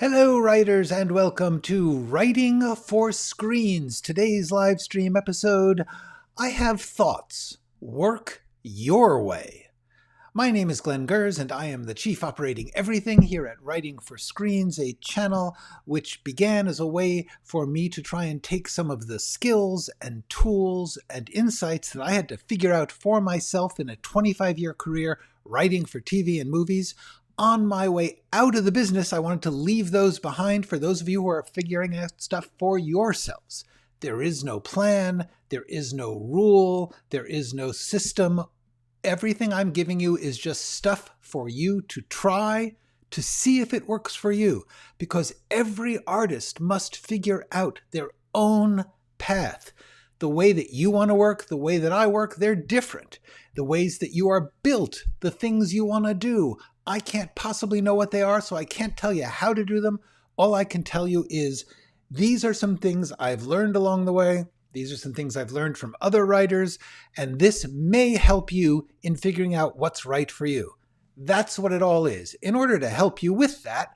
Hello, writers, and welcome to Writing for Screens. Today's live stream episode, I have thoughts. Work your way. My name is Glenn Gers, and I am the Chief Operating Everything here at Writing for Screens, a channel which began as a way for me to try and take some of the skills and tools and insights that I had to figure out for myself in a 25-year career writing for TV and movies. On my way out of the business, I wanted to leave those behind for those of you who are figuring out stuff for yourselves. There is no plan, there is no rule, there is no system. Everything I'm giving you is just stuff for you to try to see if it works for you, because every artist must figure out their own path. The way that you want to work, the way that I work, they're different. The ways that you are built, the things you want to do, I can't possibly know what they are, so I can't tell you how to do them. All I can tell you is these are some things I've learned along the way. These are some things I've learned from other writers, and this may help you in figuring out what's right for you. That's what it all is. In order to help you with that,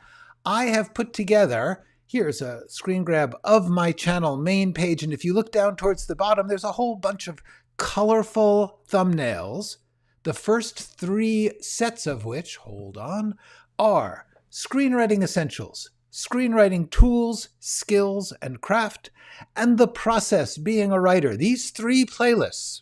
I have put together, here's a screen grab of my channel main page, and if you look down towards the bottom, there's a whole bunch of colorful thumbnails. The first three sets of which, hold on, are Screenwriting Essentials, Screenwriting Tools, Skills, and Craft, and The Process Being a Writer. These three playlists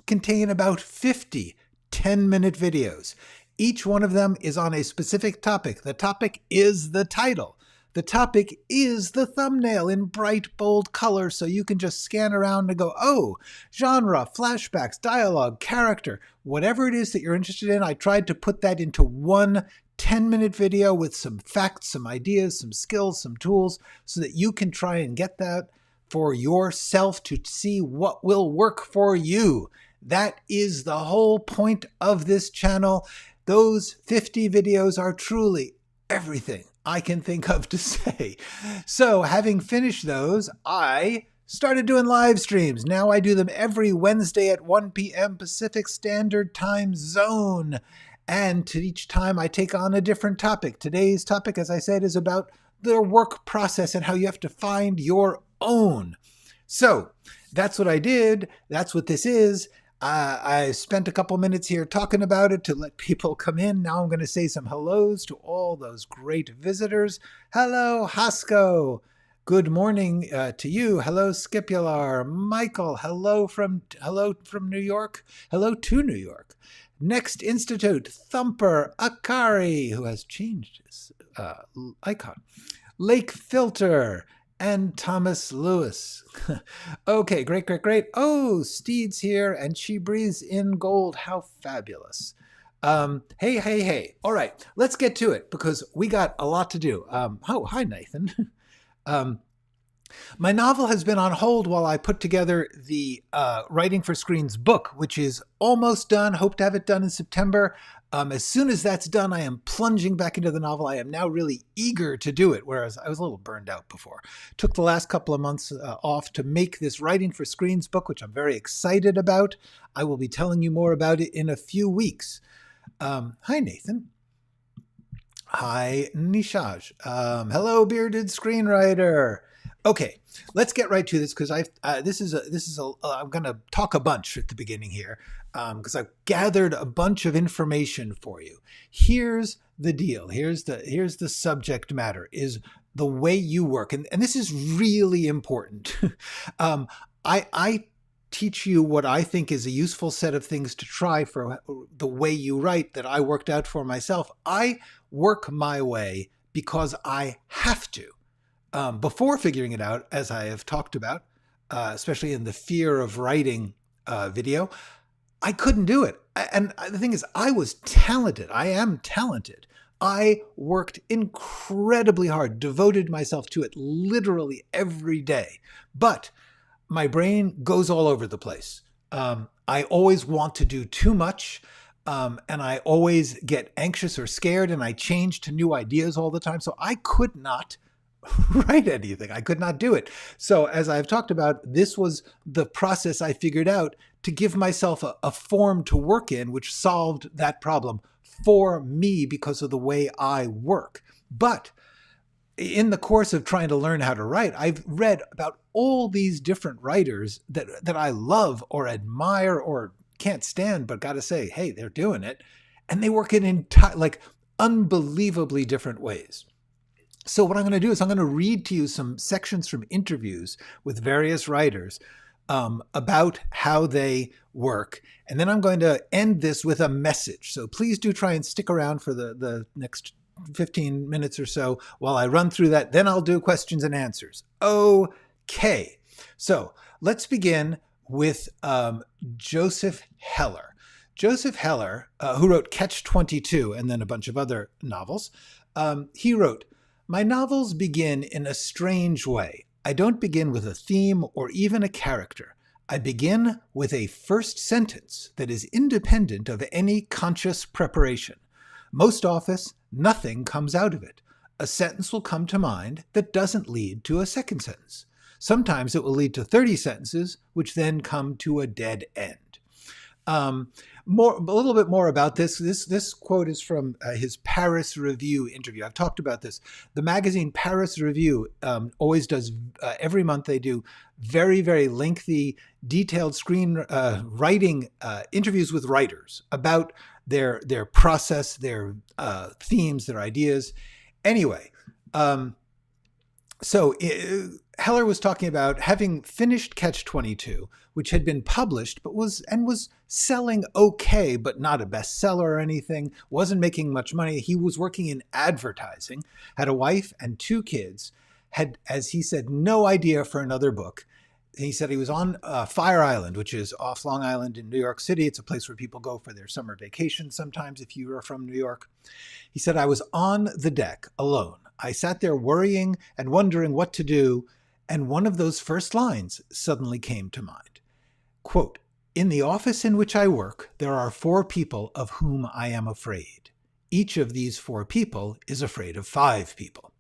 contain about 50 10-minute videos. Each one of them is on a specific topic. The topic is the title. The topic is the thumbnail in bright, bold color, so you can just scan around and go, oh, genre, flashbacks, dialogue, character, whatever it is that you're interested in. I tried to put that into one 10-minute video with some facts, some ideas, some skills, some tools, so that you can try and get that for yourself to see what will work for you. That is the whole point of this channel. Those 50 videos are truly everything I can think of to say. So having finished those, I started doing live streams. Now I do them every Wednesday at 1 p.m. Pacific Standard Time Zone. And to each time I take on a different topic. Today's topic, as I said, is about the work process and how you have to find your own. So that's what I did. That's what this is. I spent a couple minutes here talking about it to let people come in. Now I'm going to say some hellos to all those great visitors. Hello, Hasko. Good morning to you. Hello, Scipular. Michael, hello from New York. Hello to New York. Next Institute, Thumper, Akari, who has changed his icon. Lake Filter, and Thomas Lewis. Okay, great. Oh, Steed's here, and she breathes in gold. How fabulous. Hey. All right, let's get to it, because we got a lot to do. Oh, hi, Nathan. My novel has been on hold while I put together the Writing for Screens book, which is almost done. Hope to have it done in September. As soon as that's done, I am plunging back into the novel. I am now really eager to do it, whereas I was a little burned out before. Took the last couple of months off to make this Writing for Screens book, which I'm very excited about. I will be telling you more about it in a few weeks. Hi, Nathan. Hi, Nishaj. Hello, bearded screenwriter. Okay, let's get right to this, because I'm going to talk a bunch at the beginning here, because I've gathered a bunch of information for you. Here's the deal. Here's the subject matter, is the way you work, and this is really important. I teach you what I think is a useful set of things to try for the way you write that I worked out for myself. I work my way because I have to. Before figuring it out, as I have talked about, especially in the fear of writing video, I couldn't do it. And the thing is, I was talented. I am talented. I worked incredibly hard, devoted myself to it literally every day. But my brain goes all over the place. I always want to do too much. And I always get anxious or scared, and I change to new ideas all the time. So I could not write anything. I could not do it. So as I've talked about, this was the process I figured out to give myself a form to work in, which solved that problem for me because of the way I work. But in the course of trying to learn how to write, I've read about all these different writers that I love or admire or can't stand, but got to say, hey, they're doing it. And they work in unbelievably different ways. So what I'm going to do is I'm going to read to you some sections from interviews with various writers about how they work. And then I'm going to end this with a message. So please do try and stick around for the next 15 minutes or so while I run through that. Then I'll do questions and answers. Okay. So let's begin with Joseph Heller. Joseph Heller, who wrote Catch-22 and then a bunch of other novels, he wrote, "My novels begin in a strange way. I don't begin with a theme or even a character. I begin with a first sentence that is independent of any conscious preparation. Most often, nothing comes out of it. A sentence will come to mind that doesn't lead to a second sentence. Sometimes it will lead to 30 sentences, which then come to a dead end." A little bit more about this. This quote is from his Paris Review interview. I've talked about this. The magazine Paris Review always does, every month they do very, very lengthy, detailed writing interviews with writers about their process, their themes, their ideas. Anyway, so Heller was talking about having finished Catch-22, which had been published, but was selling okay, but not a bestseller or anything, wasn't making much money. He was working in advertising, had a wife and 2 kids, had, as he said, no idea for another book. He said he was on Fire Island, which is off Long Island in New York City. It's a place where people go for their summer vacation sometimes if you are from New York. He said, "I was on the deck alone. I sat there worrying and wondering what to do, and one of those first lines suddenly came to mind. Quote, 'In the office in which I work, there are 4 people of whom I am afraid. Each of these 4 people is afraid of 5 people.'"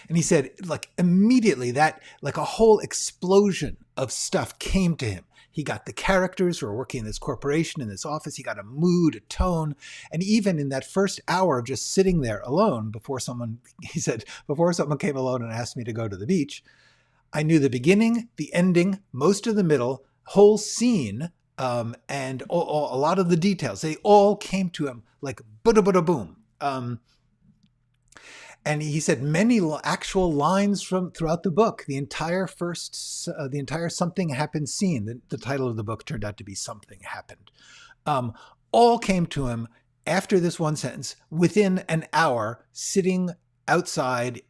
And he said, like, immediately that, like a whole explosion of stuff came to him. He got the characters who are working in this corporation, in this office. He got a mood, a tone. And even in that first hour of just sitting there alone before someone came alone and asked me to go to the beach, I knew the beginning, the ending, most of the middle, whole scene, and a lot of the details. They all came to him like boom. And he said many actual lines from throughout the book. The entire Something Happened scene, the title of the book turned out to be Something Happened, all came to him after this one sentence within an hour sitting outside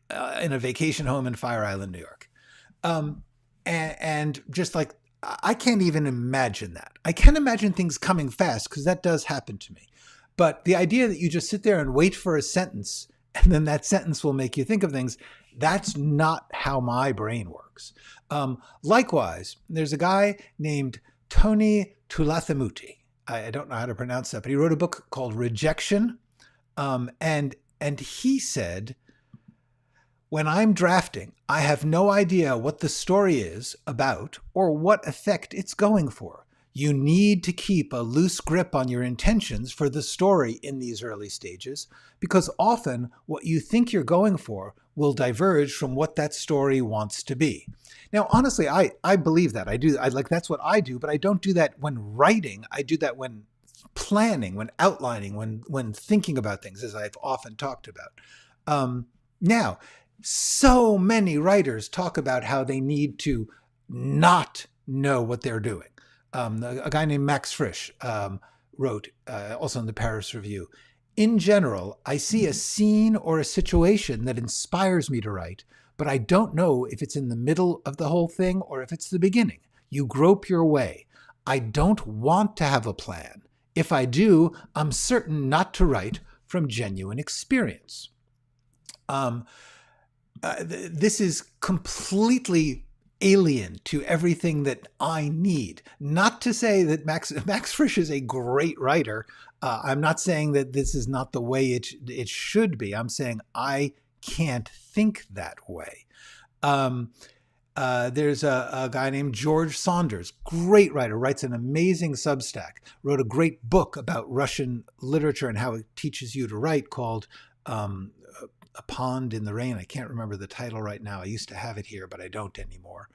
in a vacation home in Fire Island, New York. And just like, I can't even imagine that. I can imagine things coming fast because that does happen to me. But the idea that you just sit there and wait for a sentence and then that sentence will make you think of things, that's not how my brain works. Likewise, there's a guy named Tony Tulathamuti. I don't know how to pronounce that, but he wrote a book called Rejection. And he said, "When I'm drafting, I have no idea what the story is about or what effect it's going for. You need to keep a loose grip on your intentions for the story in these early stages, because often what you think you're going for will diverge from what that story wants to be." Now, honestly, I believe that. That's what I do, but I don't do that when writing. I do that when planning, when outlining, when thinking about things, as I've often talked about. Now, so many writers talk about how they need to not know what they're doing. A guy named Max Frisch wrote, also in the Paris Review, "In general, I see a scene or a situation that inspires me to write, but I don't know if it's in the middle of the whole thing or if it's the beginning. You grope your way. I don't want to have a plan. If I do, I'm certain not to write from genuine experience." This is completely alien to everything that I need. Not to say that Max Frisch is a great writer. I'm not saying that this is not the way it should be. I'm saying I can't think that way. There's a guy named George Saunders, great writer, writes an amazing Substack, wrote a great book about Russian literature and how it teaches you to write called A Pond in the Rain. I can't remember the title right now. I used to have it here, but I don't anymore.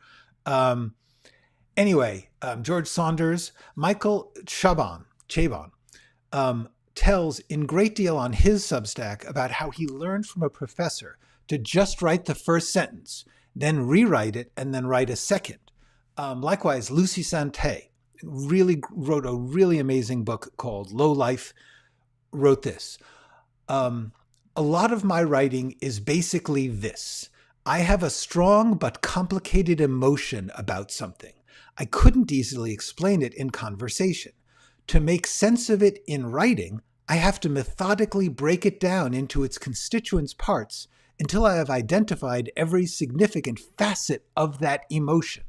George Saunders, Michael Chabon tells in great deal on his Substack about how he learned from a professor to just write the first sentence, then rewrite it, and then write a second. Likewise, Lucy Sante really wrote a really amazing book called Low Life, wrote this. A lot of my writing is basically this. I have a strong but complicated emotion about something. I couldn't easily explain it in conversation. To make sense of it in writing, I have to methodically break it down into its constituent parts until I have identified every significant facet of that emotion.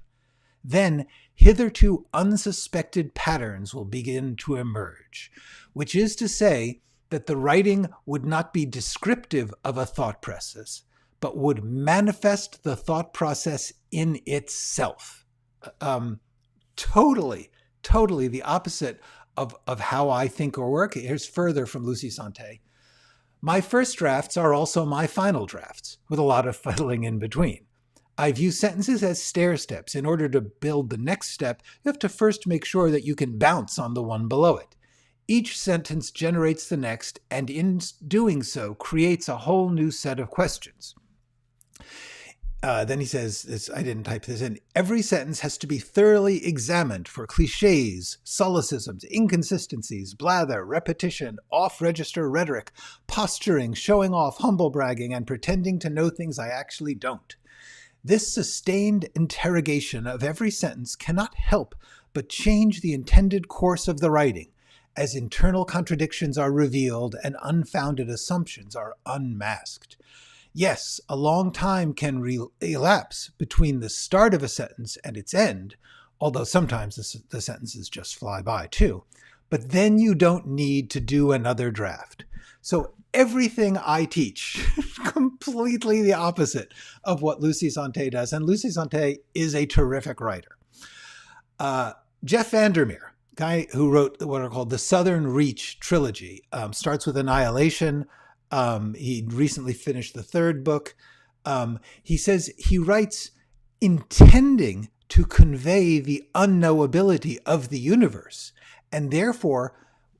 Then, hitherto unsuspected patterns will begin to emerge, which is to say that the writing would not be descriptive of a thought process, but would manifest the thought process in itself. Totally the opposite of how I think or work. Here's further from Lucy Sante. My first drafts are also my final drafts, with a lot of fiddling in between. I view sentences as stair steps. In order to build the next step, you have to first make sure that you can bounce on the one below it. Each sentence generates the next, and in doing so, creates a whole new set of questions. Then he says, I didn't type this in, every sentence has to be thoroughly examined for cliches, solecisms, inconsistencies, blather, repetition, off-register rhetoric, posturing, showing off, humble bragging, and pretending to know things I actually don't. This sustained interrogation of every sentence cannot help but change the intended course of the writing, as internal contradictions are revealed and unfounded assumptions are unmasked. Yes, a long time can elapse between the start of a sentence and its end, although sometimes the sentences just fly by too. But then you don't need to do another draft. So everything I teach, completely the opposite of what Lucy Sante does. And Lucy Sante is a terrific writer. Jeff Vandermeer, guy who wrote what are called the Southern Reach trilogy, starts with Annihilation. He recently finished the third book. He says he writes intending to convey the unknowability of the universe, and therefore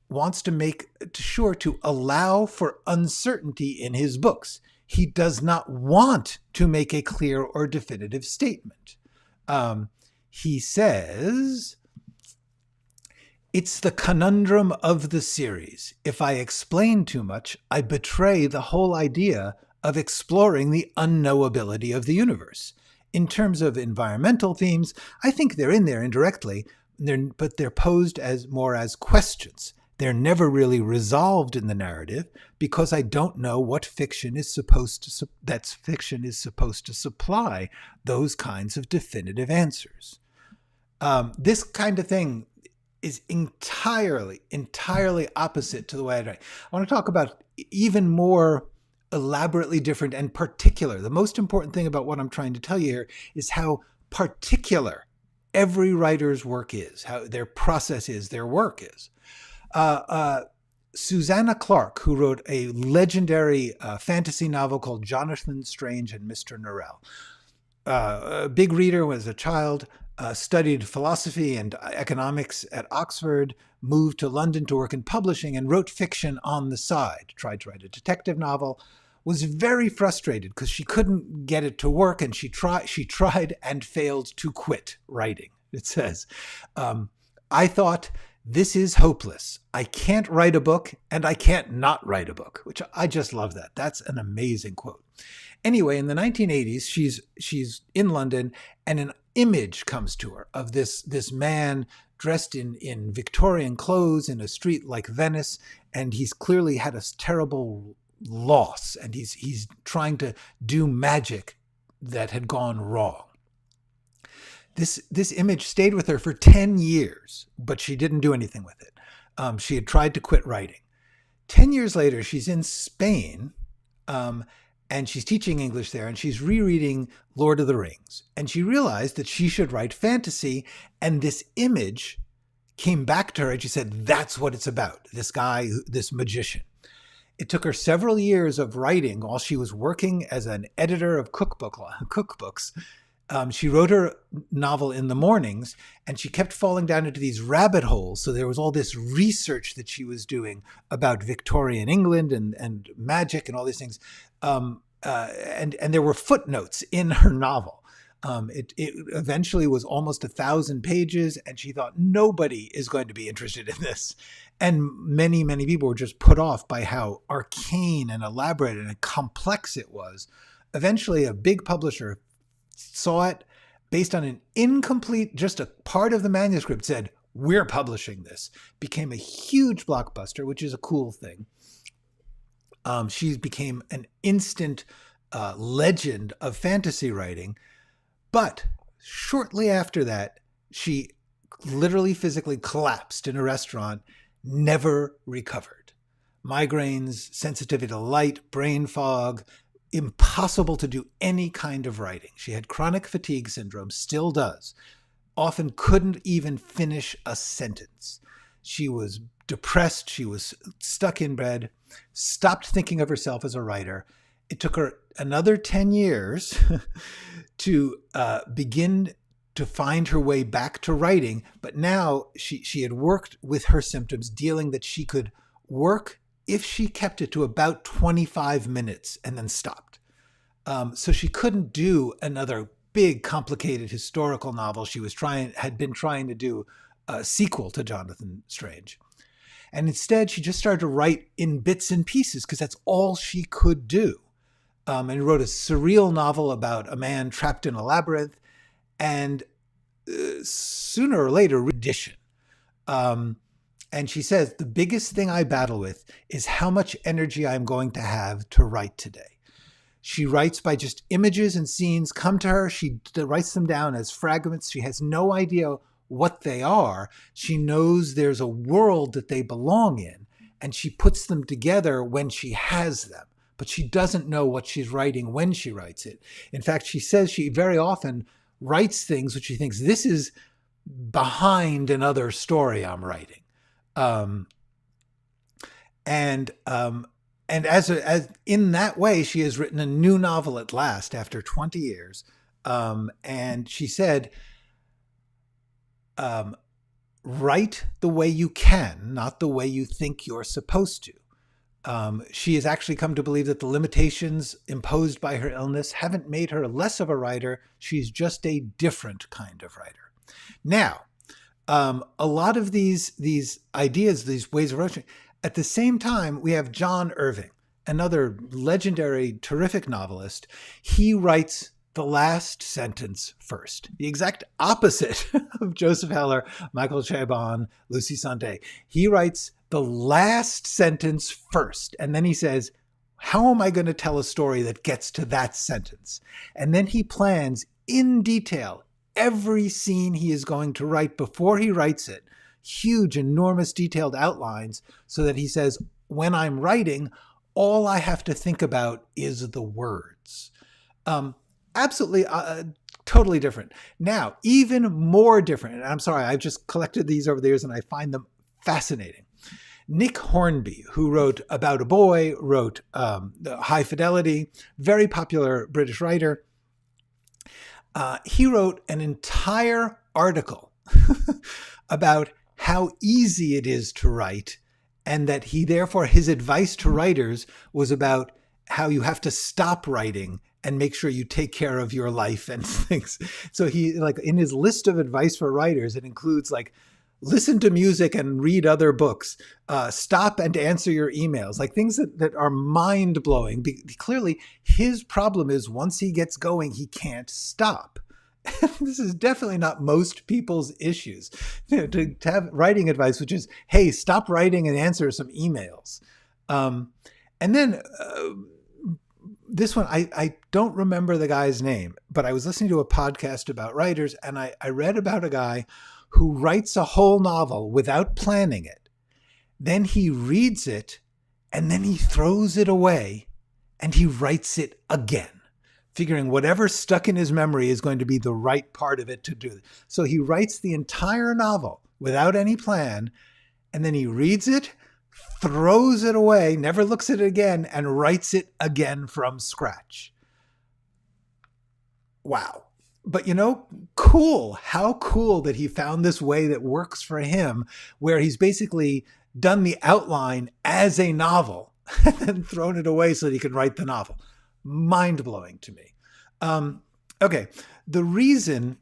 wants to make sure to allow for uncertainty in his books. He does not want to make a clear or definitive statement. He says, it's the conundrum of the series. If I explain too much, I betray the whole idea of exploring the unknowability of the universe. In terms of environmental themes, I think they're in there indirectly, but they're posed as more as questions. They're never really resolved in the narrative because I don't know what fiction is supposed to supply those kinds of definitive answers. This kind of thing is entirely opposite to the way I write. I want to talk about even more elaborately different and particular. The most important thing about what I'm trying to tell you here is how particular every writer's work is, how their process is, their work is. Susanna Clarke, who wrote a legendary fantasy novel called Jonathan Strange and Mr. Norrell. A big reader was a child, studied philosophy and economics at Oxford, moved to London to work in publishing, and wrote fiction on the side. Tried to write a detective novel, was very frustrated because she couldn't get it to work, and she tried and failed to quit writing. It says, I thought, this is hopeless. I can't write a book, and I can't not write a book, which I just love that. That's an amazing quote. Anyway, in the 1980s, she's in London, and an image comes to her of this man dressed in Victorian clothes in a street like Venice, and he's clearly had a terrible loss, and he's trying to do magic that had gone wrong. This image stayed with her for 10 years, but she didn't do anything with it. She had tried to quit writing. 10 years later, she's in Spain, and she's teaching English there, and she's rereading Lord of the Rings. And she realized that she should write fantasy, and this image came back to her, and she said, that's what it's about, this guy, this magician. It took her several years of writing while she was working as an editor of cookbooks. She wrote her novel in the mornings, and she kept falling down into these rabbit holes. So there was all this research that she was doing about Victorian England and magic and all these things. And there were footnotes in her novel. It eventually was almost 1,000 pages, and she thought nobody is going to be interested in this. And many, many people were just put off by how arcane and elaborate and complex it was. Eventually, a big publisher saw it, based on an incomplete, just a part of the manuscript, said, "We're publishing this." Became a huge blockbuster, which is a cool thing. She became an instant legend of fantasy writing. But shortly after that, she literally physically collapsed in a restaurant, never recovered. Migraines, sensitivity to light, brain fog, impossible to do any kind of writing. She had chronic fatigue syndrome, still does. Often couldn't even finish a sentence. She was depressed. She was stuck in bed, stopped thinking of herself as a writer. It took her another 10 years to begin to find her way back to writing. But now she had worked with her symptoms, dealing that she could work if she kept it to about 25 minutes and then stopped. So she couldn't do another big, complicated historical novel. She had been trying to do a sequel to Jonathan Strange. And instead, she just started to write in bits and pieces because that's all she could do. And wrote a surreal novel about a man trapped in a labyrinth, and sooner or later, edition. And she says, the biggest thing I battle with is how much energy I'm going to have to write today. She writes by just images and scenes come to her. She writes them down as fragments. She has no idea what they are. She knows there's a world that they belong in, and she puts them together when she has them. But she doesn't know what she's writing when she writes it. In fact, she says she very often writes things which she thinks this is behind another story I'm writing. And as in that way, she has written a new novel at last after 20 years. And she said, write the way you can, not the way you think you're supposed to. She has actually come to believe that the limitations imposed by her illness haven't made her less of a writer. She's just a different kind of writer. Now, a lot of these ideas, these ways of writing, at the same time, we have John Irving, another legendary, terrific novelist. He writes the last sentence first, the exact opposite of Joseph Heller, Michael Chabon, Lucy Sante. He writes the last sentence first, and then he says, how am I going to tell a story that gets to that sentence? And then he plans in detail every scene he is going to write before he writes it, huge, enormous, detailed outlines, so that he says, when I'm writing, all I have to think about is the words. Absolutely, totally different. Now, even more different, and I'm sorry, I've just collected these over the years and I find them fascinating. Nick Hornby, who wrote About a Boy, wrote High Fidelity, very popular British writer. He wrote an entire article about how easy it is to write, and that his advice to writers was about how you have to stop writing and make sure you take care of your life and things. So he, like, in his list of advice for writers, it includes like, listen to music and read other books, stop and answer your emails, like things that are mind-blowing. Clearly, his problem is once he gets going, he can't stop. This is definitely not most people's issues. To have writing advice, which is, hey, stop writing and answer some emails. And then this one, I don't remember the guy's name, but I was listening to a podcast about writers, and I read about a guy who writes a whole novel without planning it. Then he reads it, and then he throws it away, and he writes it again, figuring whatever stuck in his memory is going to be the right part of it to do. So he writes the entire novel without any plan, and then he reads it, throws it away, never looks at it again, and writes it again from scratch. Wow. But cool. How cool that he found this way that works for him, where he's basically done the outline as a novel and then thrown it away so that he can write the novel. Mind-blowing to me. Okay. The reason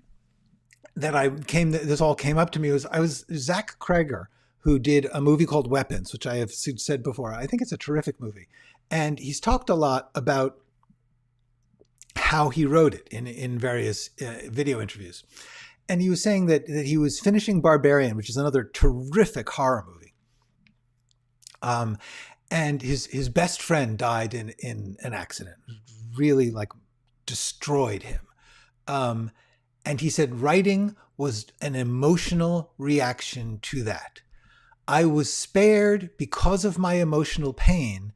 that this all came up to me was Zach Kreger, who did a movie called Weapons, which I have said before. I think it's a terrific movie. And he's talked a lot about how he wrote it in various video interviews. And he was saying that he was finishing Barbarian, which is another terrific horror movie. And his best friend died in an accident, really like destroyed him. And he said writing was an emotional reaction to that. I was spared because of my emotional pain,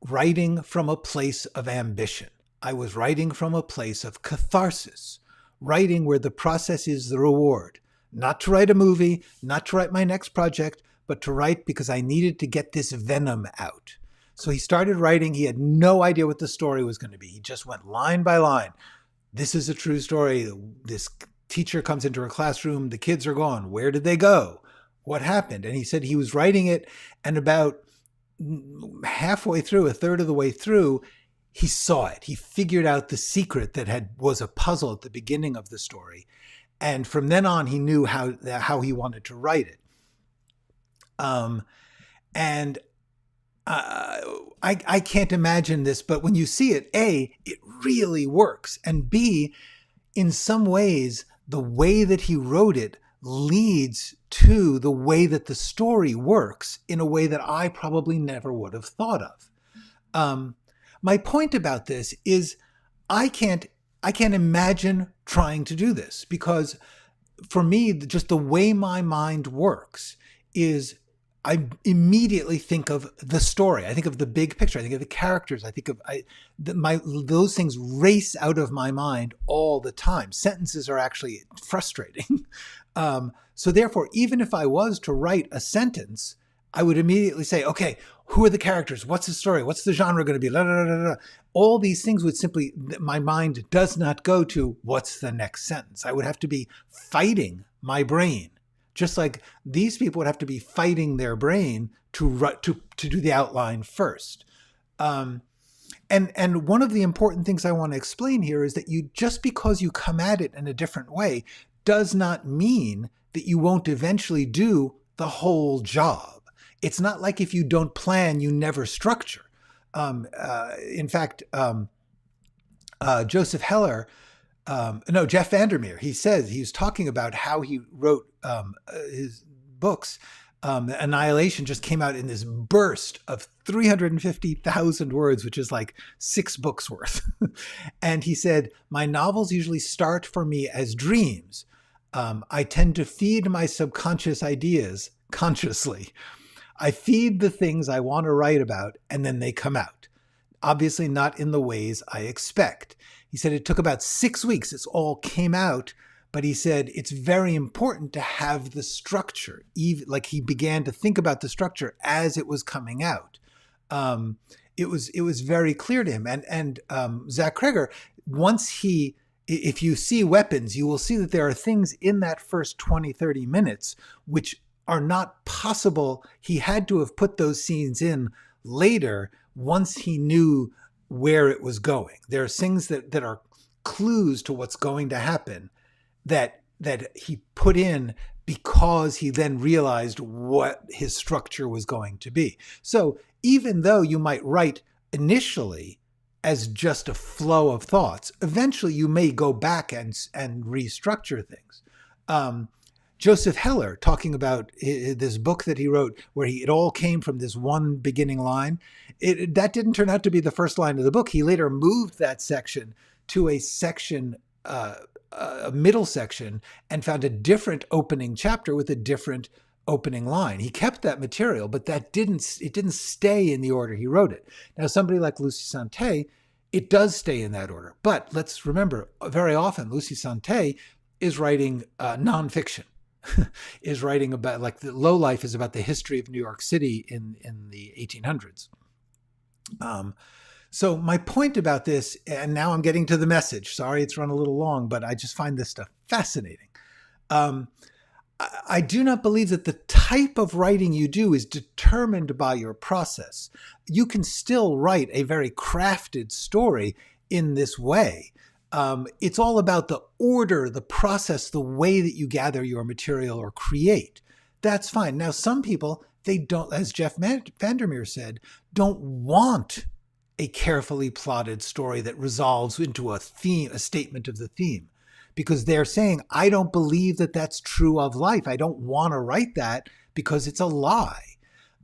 writing from a place of ambition. I was writing from a place of catharsis, writing where the process is the reward. Not to write a movie, not to write my next project, but to write because I needed to get this venom out. So he started writing. He had no idea what the story was going to be. He just went line by line. This is a true story. This teacher comes into her classroom. The kids are gone. Where did they go? What happened? And he said he was writing it, and about halfway through, a third of the way through, he saw it. He figured out the secret that was a puzzle at the beginning of the story. And from then on, he knew how he wanted to write it. I can't imagine this, but when you see it, A, it really works. And B, in some ways, the way that he wrote it leads to the way that the story works in a way that I probably never would have thought of. My point about this is I can't imagine trying to do this, because for me, just the way my mind works is I immediately think of the story. I think of the big picture. I think of the characters. I think of those things race out of my mind all the time. Sentences are actually frustrating. So therefore, even if I was to write a sentence, I would immediately say, okay, who are the characters? What's the story? What's the genre going to be? La, la, la, la. All these things would simply, my mind does not go to what's the next sentence. I would have to be fighting my brain. Just like these people would have to be fighting their brain to do the outline first. And one of the important things I want to explain here is that just because you come at it in a different way does not mean that you won't eventually do the whole job. It's not like if you don't plan, you never structure. In fact, Jeff Vandermeer, he says, he was talking about how he wrote his books. Annihilation just came out in this burst of 350,000 words, which is like 6 books worth. And he said, my novels usually start for me as dreams. I tend to feed my subconscious ideas consciously. I feed the things I want to write about, and then they come out. Obviously not in the ways I expect. He said it took about 6 weeks. It all came out, but he said it's very important to have the structure. Even like he began to think about the structure as it was coming out. It was very clear to him. And Zach Kreger, if you see Weapons, you will see that there are things in that first 20, 30 minutes which are not possible. He had to have put those scenes in later once he knew where it was going. There are things that are clues to what's going to happen that he put in because he then realized what his structure was going to be. So even though you might write initially as just a flow of thoughts, eventually you may go back and restructure things. Joseph Heller, talking about this book that he wrote where it all came from this one beginning line, that didn't turn out to be the first line of the book. He later moved that section to a section, a middle section, and found a different opening chapter with a different opening line. He kept that material, but it didn't stay in the order he wrote it. Now, somebody like Lucy Sante, it does stay in that order. But let's remember, very often Lucy Sante is writing nonfiction. is writing about, like, the Low Life is about the history of New York City in the 1800s. So my point about this, and now I'm getting to the message. Sorry, it's run a little long, but I just find this stuff fascinating. I do not believe that the type of writing you do is determined by your process. You can still write a very crafted story in this way. It's all about the order, the process, the way that you gather your material or create. That's fine. Now, some people, they don't, as Jeff Vandermeer said, don't want a carefully plotted story that resolves into a theme, a statement of the theme, because they're saying, I don't believe that that's true of life. I don't want to write that because it's a lie.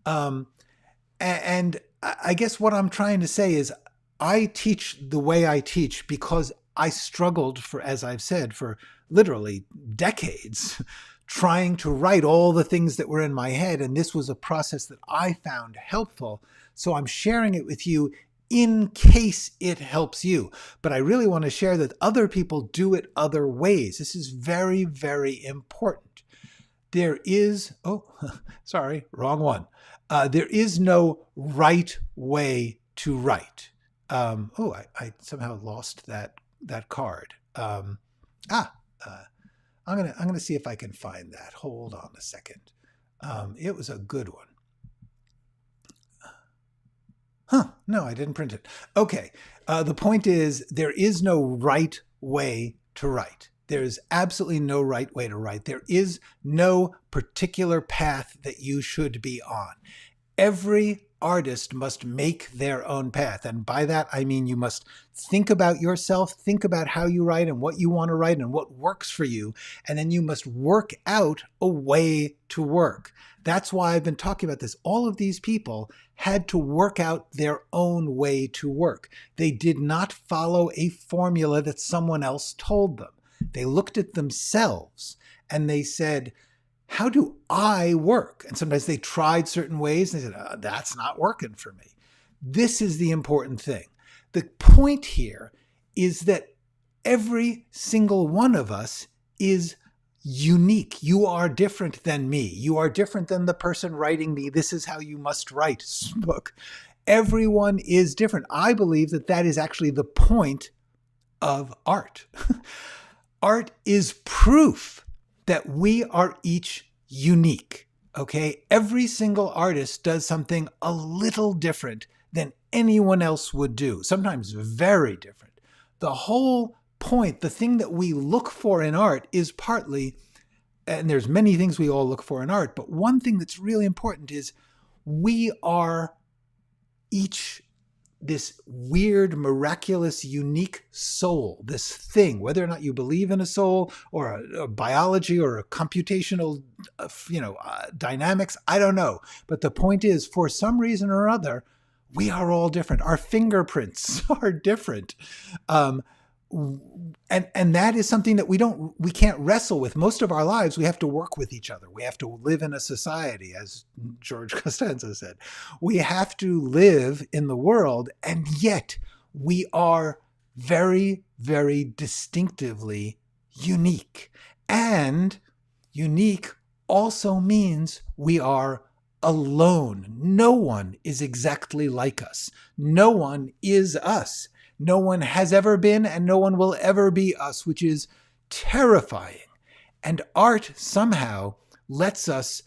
And I guess what I'm trying to say is I teach the way I teach because I struggled for, as I've said, for literally decades trying to write all the things that were in my head. And this was a process that I found helpful. So I'm sharing it with you in case it helps you. But I really want to share that other people do it other ways. This is very, very important. There is, sorry, wrong one. There is no right way to write. I somehow lost that card. I'm gonna see if I can find that. Hold on a second. It was a good one. No, I didn't print it. Okay. The point is, there is no right way to write. There is absolutely no right way to write. There is no particular path that you should be on. Every artist must make their own path. And by that, I mean you must think about yourself, think about how you write and what you want to write and what works for you. And then you must work out a way to work. That's why I've been talking about this. All of these people had to work out their own way to work. They did not follow a formula that someone else told them. They looked at themselves and they said, how do I work? And sometimes they tried certain ways and they said, that's not working for me. This is the important thing. The point here is that every single one of us is unique. You are different than me. You are different than the person writing the "This is how you must write" book. Everyone is different. I believe that that is actually the point of art. Art is proof that we are each unique, okay? Every single artist does something a little different than anyone else would do, sometimes very different. The whole point, the thing that we look for in art is partly, and there's many things we all look for in art, but one thing that's really important is we are each this weird, miraculous, unique soul, this thing, whether or not you believe in a soul or a biology or a computational, dynamics, I don't know. But the point is, for some reason or other, we are all different. Our fingerprints are different. And that is something that we can't wrestle with. Most of our lives, we have to work with each other. We have to live in a society, as George Costanza said. We have to live in the world, and yet we are very, very distinctively unique. And unique also means we are alone. No one is exactly like us. No one is us. No one has ever been, and no one will ever be us, which is terrifying. And art somehow lets us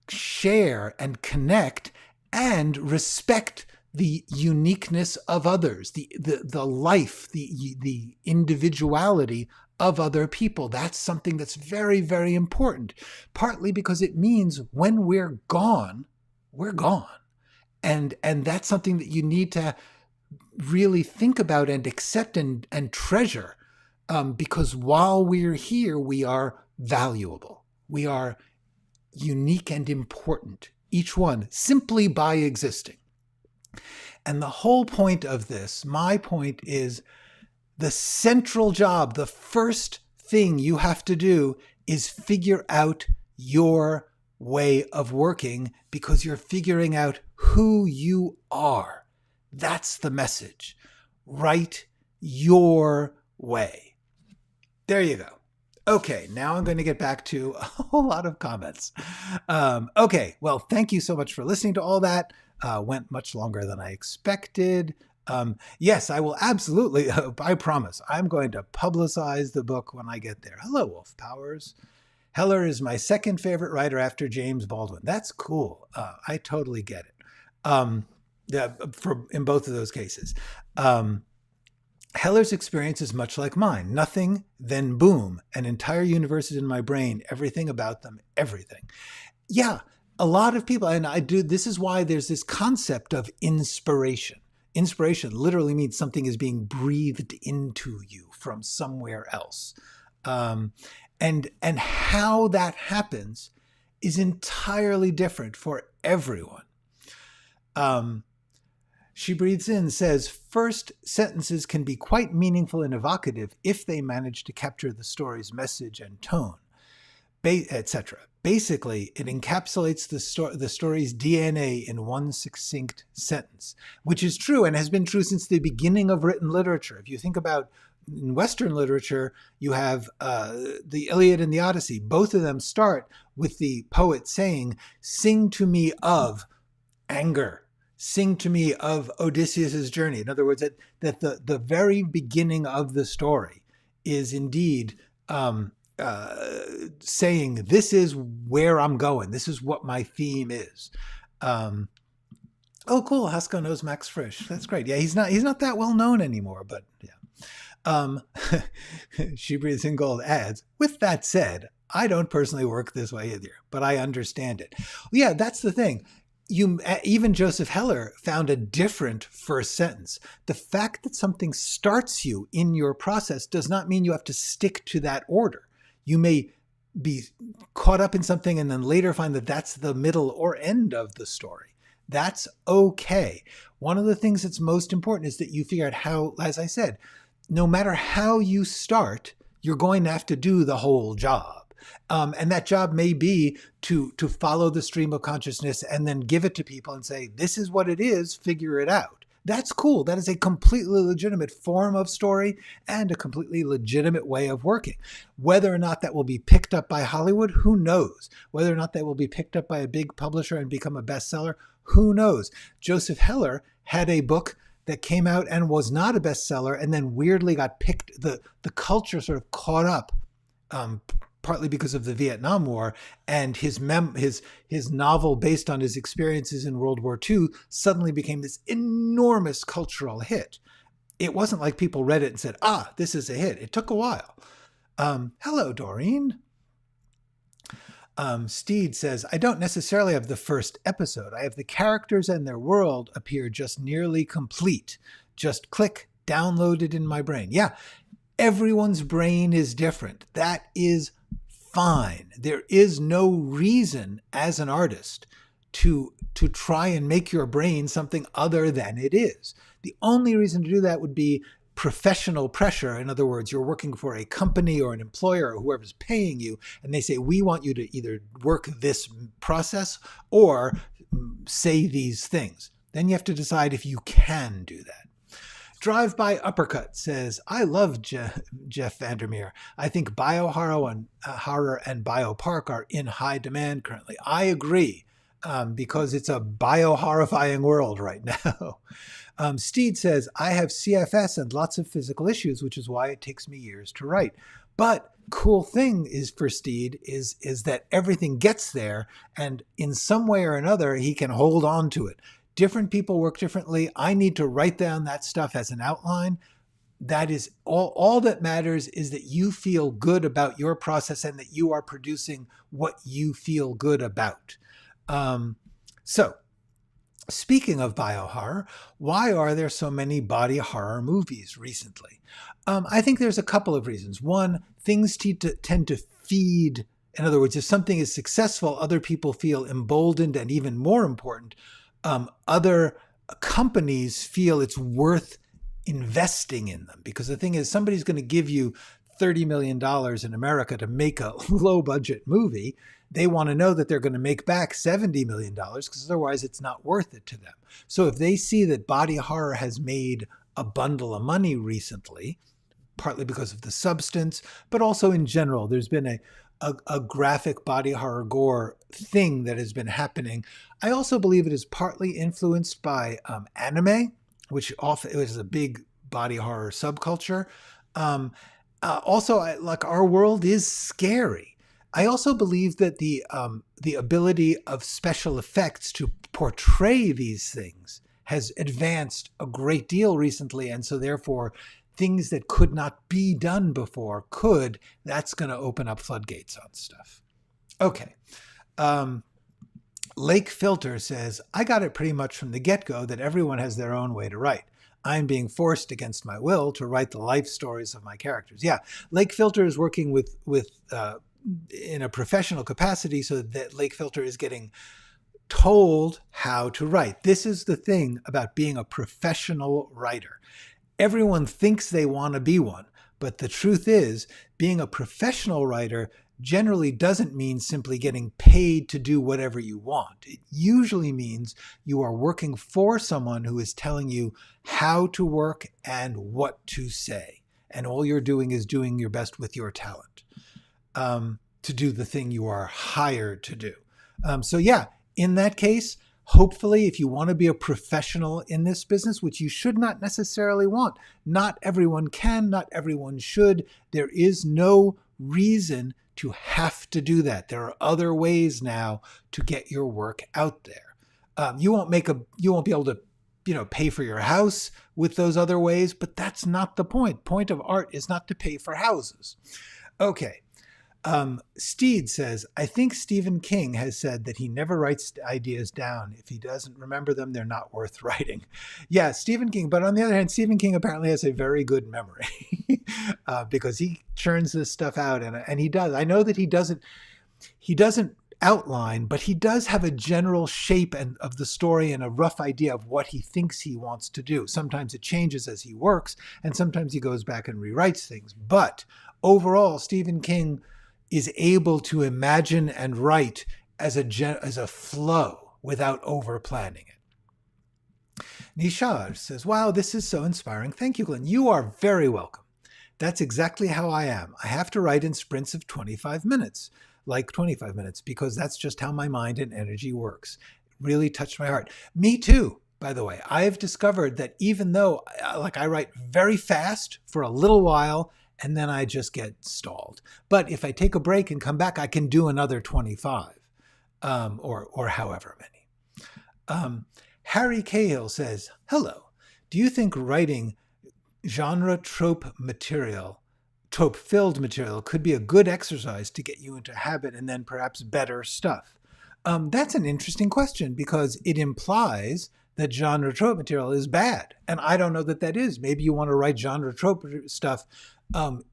share and connect and respect the uniqueness of others, the life, the individuality of other people. That's something that's very, very important, partly because it means when we're gone, we're gone. And that's something that you need to really think about and accept and treasure, because while we're here, we are valuable. We are unique and important, each one, simply by existing. And the whole point of this, my point is, the central job, the first thing you have to do is figure out your way of working, because you're figuring out who you are. That's the message. Write your way. There you go. Okay, now I'm going to get back to a whole lot of comments. Okay, well, thank you so much for listening to all that. Went much longer than I expected. Yes, I will absolutely, I promise, I'm going to publicize the book when I get there. Hello, Wolf Powers. Heller is my second favorite writer after James Baldwin. That's cool. I totally get it. Yeah, in both of those cases. Heller's experience is much like mine. Nothing, then boom, an entire universe is in my brain, everything about them, everything. Yeah, a lot of people, and I do, this is why there's this concept of inspiration. Inspiration literally means something is being breathed into you from somewhere else. And how that happens is entirely different for everyone. She breathes in, says, first sentences can be quite meaningful and evocative if they manage to capture the story's message and tone, etc. Basically, it encapsulates the story's DNA in one succinct sentence, which is true and has been true since the beginning of written literature. If you think about in Western literature, you have the Iliad and the Odyssey. Both of them start with the poet saying, sing to me of anger. Sing to me of Odysseus's journey. In other words, that the very beginning of the story is indeed saying, this is where I'm going. This is what my theme is. Oh, cool. Haskell knows Max Frisch. That's great. Yeah, he's not that well known anymore, but yeah. She Breathes in Gold adds, with that said, I don't personally work this way either, but I understand it. Yeah, that's the thing. Even Joseph Heller found a different first sentence. The fact that something starts you in your process does not mean you have to stick to that order. You may be caught up in something and then later find that that's the middle or end of the story. That's okay. One of the things that's most important is that you figure out how, as I said, no matter how you start, you're going to have to do the whole job. And that job may be to follow the stream of consciousness and then give it to people and say, this is what it is, figure it out. That's cool. That is a completely legitimate form of story and a completely legitimate way of working. Whether or not that will be picked up by Hollywood, who knows? Whether or not that will be picked up by a big publisher and become a bestseller, who knows? Joseph Heller had a book that came out and was not a bestseller and then weirdly got picked. The culture sort of caught up, partly because of the Vietnam War, and his novel based on his experiences in World War II suddenly became this enormous cultural hit. It wasn't like people read it and said, this is a hit. It took a while. Hello, Doreen. Steed says, I don't necessarily have the first episode. I have the characters and their world appear just nearly complete. Just click, downloaded in my brain. Yeah, everyone's brain is different. That is fine. There is no reason as an artist to try and make your brain something other than it is. The only reason to do that would be professional pressure. In other words, you're working for a company or an employer or whoever's paying you, and they say, we want you to either work this process or say these things. Then you have to decide if you can do that. Drive-by Uppercut says, I love Jeff Vandermeer. I think biohorror and biopark are in high demand currently. I agree, because it's a bio-horrifying world right now. Steed says, I have CFS and lots of physical issues, which is why it takes me years to write. But cool thing is for Steed is that everything gets there, and in some way or another, he can hold on to it. Different people work differently. I need to write down that stuff as an outline. That is all that matters, is that you feel good about your process and that you are producing what you feel good about. So speaking of biohorror, why are there so many body horror movies recently? I think there's a couple of reasons. One, things tend to feed. In other words, if something is successful, other people feel emboldened, and even more important, other companies feel it's worth investing in them. Because the thing is, somebody's going to give you $30 million in America to make a low budget movie. They want to know that they're going to make back $70 million, because otherwise it's not worth it to them. So if they see that body horror has made a bundle of money recently, partly because of the substance, but also in general. There's been a graphic body horror gore thing that has been happening. I also believe it is partly influenced by anime, which often is a big body horror subculture. Also, like our world is scary. I also believe that the ability of special effects to portray these things has advanced a great deal recently, and so therefore things that could not be done before could. That's going to open up floodgates on stuff. Okay. Lake Filter says, I got it pretty much from the get-go that everyone has their own way to write. I'm being forced against my will to write the life stories of my characters. Yeah, Lake Filter is working with in a professional capacity, so that Lake Filter is getting told how to write. This is the thing about being a professional writer. Everyone thinks they want to be one, but the truth is, being a professional writer generally doesn't mean simply getting paid to do whatever you want. It usually means you are working for someone who is telling you how to work and what to say. And all you're doing is doing your best with your talent to do the thing you are hired to do. So yeah, in that case, hopefully, if you want to be a professional in this business, which you should not necessarily want, not everyone can, not everyone should. There is no reason to have to do that. There are other ways now to get your work out there. You won't be able to, pay for your house with those other ways, but that's not the point. Point of art is not to pay for houses. Okay. Steed says, I think Stephen King has said that he never writes ideas down. If he doesn't remember them, they're not worth writing. Yeah, Stephen King. But on the other hand, Stephen King apparently has a very good memory because he churns this stuff out, and he does. I know that he doesn't outline, but he does have a general shape of the story and a rough idea of what he thinks he wants to do. Sometimes it changes as he works, and sometimes he goes back and rewrites things. But overall, Stephen King is able to imagine and write as a flow without over planning it. Nishar says, wow, this is so inspiring. Thank you, Glenn. You are very welcome. That's exactly how I am. I have to write in sprints of 25 minutes, because that's just how my mind and energy works. It really touched my heart. Me too, by the way. I've discovered that even though I write very fast for a little while, and then I just get stalled. But if I take a break and come back, I can do another 25, or however many. Harry Cahill says, hello. Do you think writing genre trope-filled material could be a good exercise to get you into habit and then perhaps better stuff? That's an interesting question, because it implies that genre trope material is bad. And I don't know that that is. Maybe you want to write genre trope stuff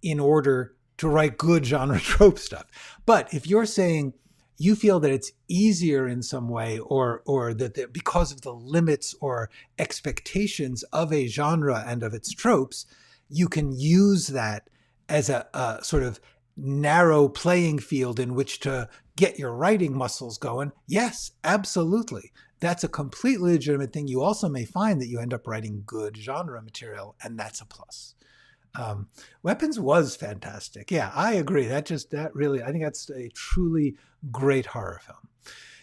in order to write good genre trope stuff. But if you're saying you feel that it's easier in some way, or that because of the limits or expectations of a genre and of its tropes, you can use that as a sort of narrow playing field in which to get your writing muscles going, yes, absolutely. That's a completely legitimate thing. You also may find that you end up writing good genre material, and that's a plus. Weapons was fantastic. Yeah, I agree. I think that's a truly great horror film.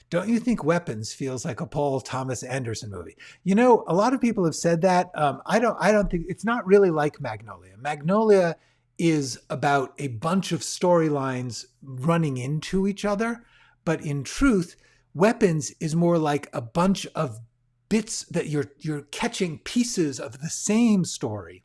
Don't you think Weapons feels like a Paul Thomas Anderson movie? A lot of people have said that. I don't think it's not really like Magnolia. Magnolia is about a bunch of storylines running into each other, but in truth, Weapons is more like a bunch of bits that you're catching pieces of the same story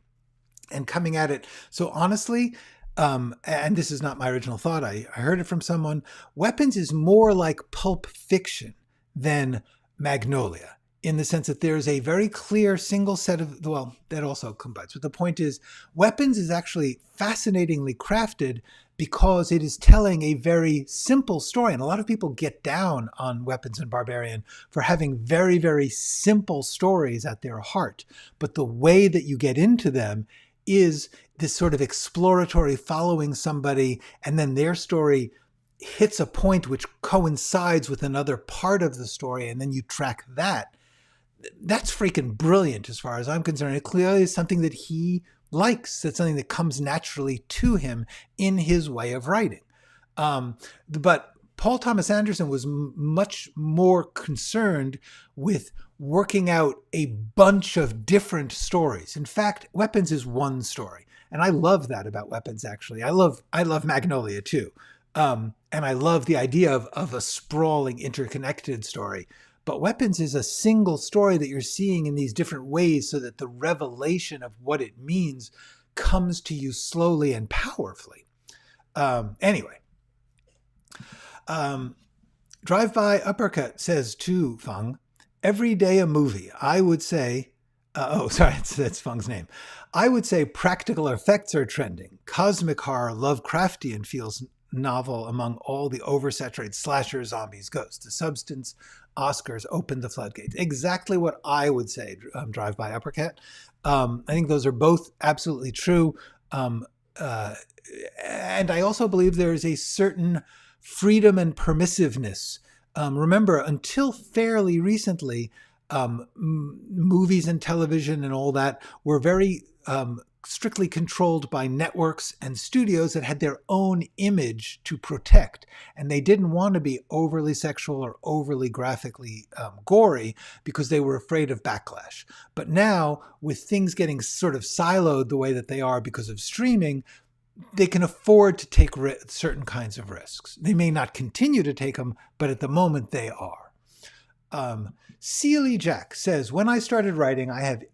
and coming at it. So honestly, and this is not my original thought, I heard it from someone, Weapons is more like Pulp Fiction than Magnolia, in the sense that there's a very clear single set of, well, that also combines. But the point is, Weapons is actually fascinatingly crafted because it is telling a very simple story. And a lot of people get down on Weapons and Barbarian for having very, very simple stories at their heart. But the way that you get into them is this sort of exploratory following somebody, and then their story hits a point which coincides with another part of the story, and then you track that. That's freaking brilliant as far as I'm concerned. It clearly is something that he likes. That's something that comes naturally to him in his way of writing. But Paul Thomas Anderson was much more concerned with working out a bunch of different stories. In fact, Weapons is one story. And I love that about Weapons, actually. I love Magnolia, too. And I love the idea of a sprawling, interconnected story. But Weapons is a single story that you're seeing in these different ways so that the revelation of what it means comes to you slowly and powerfully. Anyway. Drive-by Uppercut says to Feng, every day a movie. I would say, that's Feng's name. I would say practical effects are trending. Cosmic horror, Lovecraftian feels novel among all the oversaturated slasher, zombies, ghosts. The substance, Oscars opened the floodgates. Exactly what I would say, Drive-by Uppercut. I think those are both absolutely true. And I also believe there is a certain freedom and permissiveness. Remember, until fairly recently, movies and television and all that were very strictly controlled by networks and studios that had their own image to protect. And they didn't want to be overly sexual or overly graphically gory because they were afraid of backlash. But now, with things getting sort of siloed the way that they are because of streaming, they can afford to take certain kinds of risks. They may not continue to take them, but at the moment they are. Sealy Jack says, when I started writing, I have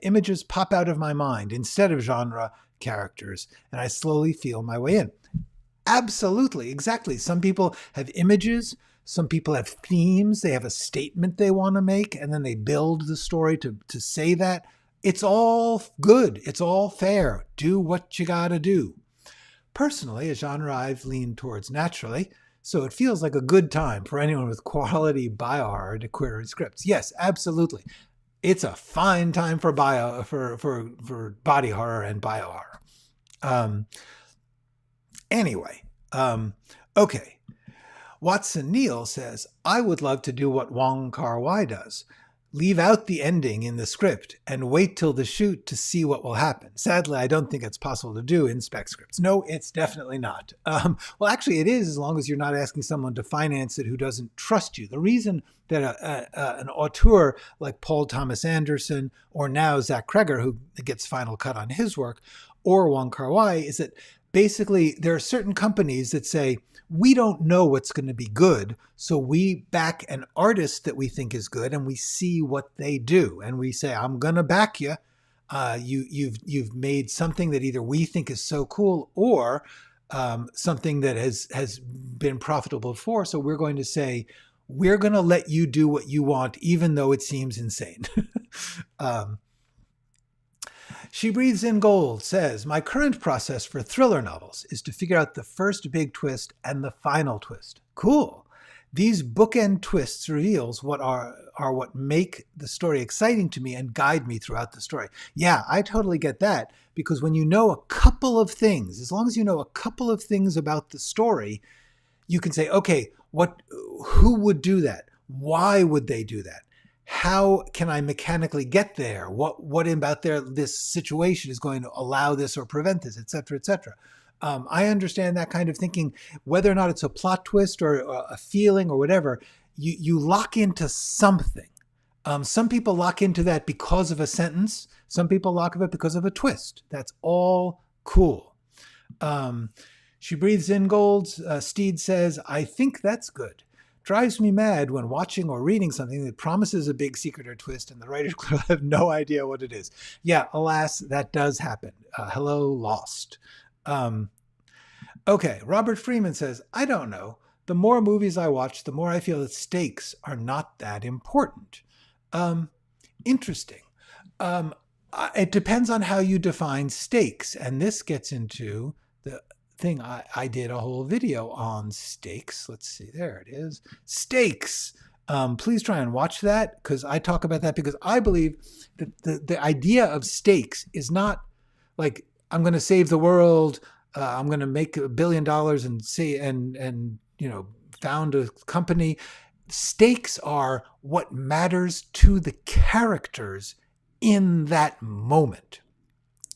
images pop out of my mind instead of genre characters, and I slowly feel my way in. Absolutely, exactly. Some people have images, some people have themes, they have a statement they want to make, and then they build the story to say that. It's all good. It's all fair. Do what you gotta do. Personally, a genre I've leaned towards naturally, so it feels like a good time for anyone with quality biohorror to query scripts. Yes, absolutely. It's a fine time for body horror and biohorror. Anyway, okay. Watson Neal says, I would love to do what Wong Kar-wai does. Leave out the ending in the script and wait till the shoot to see what will happen. Sadly, I don't think it's possible to do in spec scripts. No, it's definitely not. Well, actually, it is as long as you're not asking someone to finance it who doesn't trust you. The reason that an auteur like Paul Thomas Anderson or now Zach Kreger, who gets final cut on his work, or Wong Kar-wai, is that basically there are certain companies that say, we don't know what's going to be good, so we back an artist that we think is good, and we see what they do, and we say, "I'm going to back you. You've made something that either we think is so cool, or something that has been profitable before. So we're going to say, we're going to let you do what you want, even though it seems insane." She Breathes in Gold says, my current process for thriller novels is to figure out the first big twist and the final twist. Cool. These bookend twists reveals what are what make the story exciting to me and guide me throughout the story. Yeah, I totally get that, because when you know a couple of things, as long as you know a couple of things about the story, you can say, okay, who would do that? Why would they do that? How can I mechanically get there? What about this situation is going to allow this or prevent this, et cetera, et cetera. I understand that kind of thinking, whether or not it's a plot twist or a feeling or whatever, you lock into something. Some people lock into that because of a sentence. Some people lock into it because of a twist. That's all cool. She Breathes in Gold. Steed says, I think that's good. Drives me mad when watching or reading something that promises a big secret or twist and the writers clearly have no idea what it is. Yeah, alas, that does happen. Hello, Lost. Okay, Robert Freeman says, I don't know. The more movies I watch, the more I feel that stakes are not that important. Interesting. It depends on how you define stakes. And this gets into the thing I did a whole video on stakes. Let's see, there it is. Stakes. Please try and watch that, because I talk about that, because I believe that the idea of stakes is not like, I'm going to save the world, I'm going to make $1 billion and found a company. Stakes are what matters to the characters in that moment.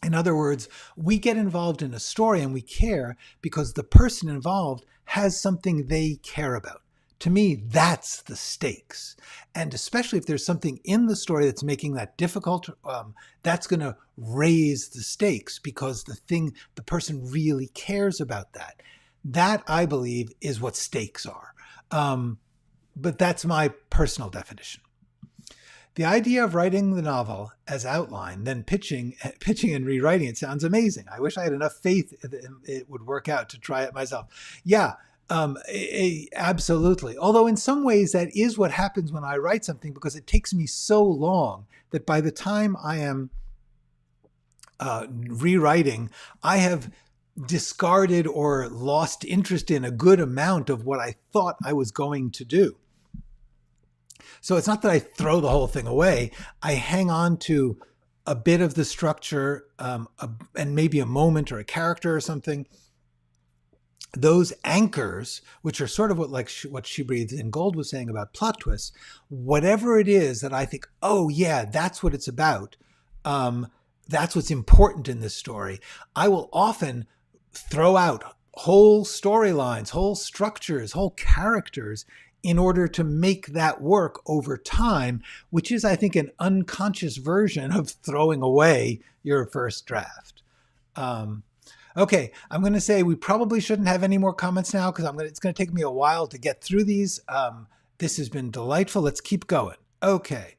In other words, we get involved in a story and we care because the person involved has something they care about. To me, that's the stakes. And especially if there's something in the story that's making that difficult, that's going to raise the stakes because the person really cares about that. That, I believe, is what stakes are. But that's my personal definition. The idea of writing the novel as outlined, then pitching and rewriting it sounds amazing. I wish I had enough faith it would work out to try it myself. Yeah, absolutely. Although in some ways that is what happens when I write something, because it takes me so long that by the time I am rewriting, I have discarded or lost interest in a good amount of what I thought I was going to do. So it's not that I throw the whole thing away. I hang on to a bit of the structure and maybe a moment or a character or something. Those anchors, which are sort of what She Breathes in Gold was saying about plot twists, whatever it is that I think, oh yeah, that's what it's about. That's what's important in this story. I will often throw out whole storylines, whole structures, whole characters in order to make that work over time, which is, I think, an unconscious version of throwing away your first draft. Okay, I'm going to say we probably shouldn't have any more comments now because it's going to take me a while to get through these. This has been delightful. Let's keep going. Okay.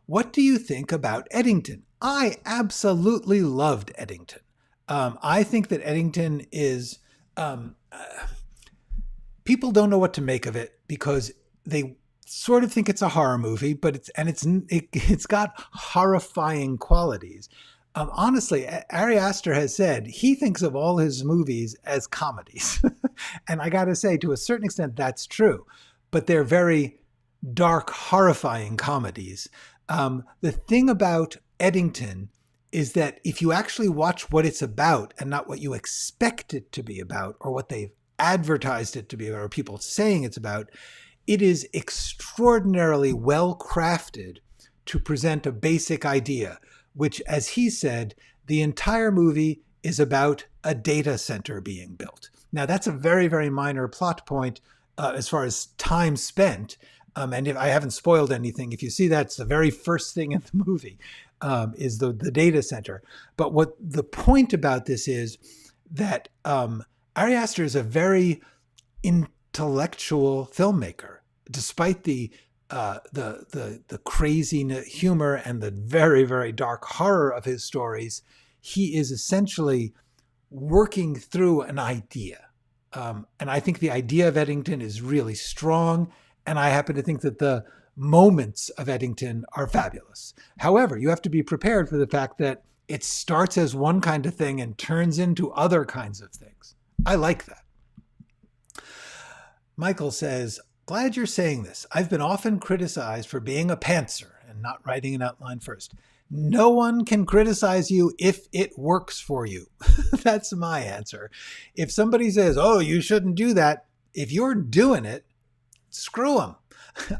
What do you think about Eddington? I absolutely loved Eddington. I think that Eddington is... people don't know what to make of it because they sort of think it's a horror movie, but it's got horrifying qualities. Honestly, Ari Aster has said he thinks of all his movies as comedies. And I got to say, to a certain extent, that's true. But they're very dark, horrifying comedies. The thing about Eddington is that if you actually watch what it's about and not what you expect it to be about or what they've advertised it to be or people saying it's about, it is extraordinarily well crafted to present a basic idea, which, as he said, the entire movie is about a data center being built. Now, that's a very, very minor plot point as far as time spent. And if I haven't spoiled anything, if you see that, it's the very first thing in the movie is the data center. But what the point about this is that Ari Aster is a very intellectual filmmaker, despite the crazy humor and the very, very dark horror of his stories. He is essentially working through an idea. And I think the idea of Eddington is really strong. And I happen to think that the moments of Eddington are fabulous. However, you have to be prepared for the fact that it starts as one kind of thing and turns into other kinds of things. I like that. Michael says, glad you're saying this. I've been often criticized for being a pantser and not writing an outline first. No one can criticize you if it works for you. That's my answer. If somebody says, oh, you shouldn't do that, if you're doing it, screw them.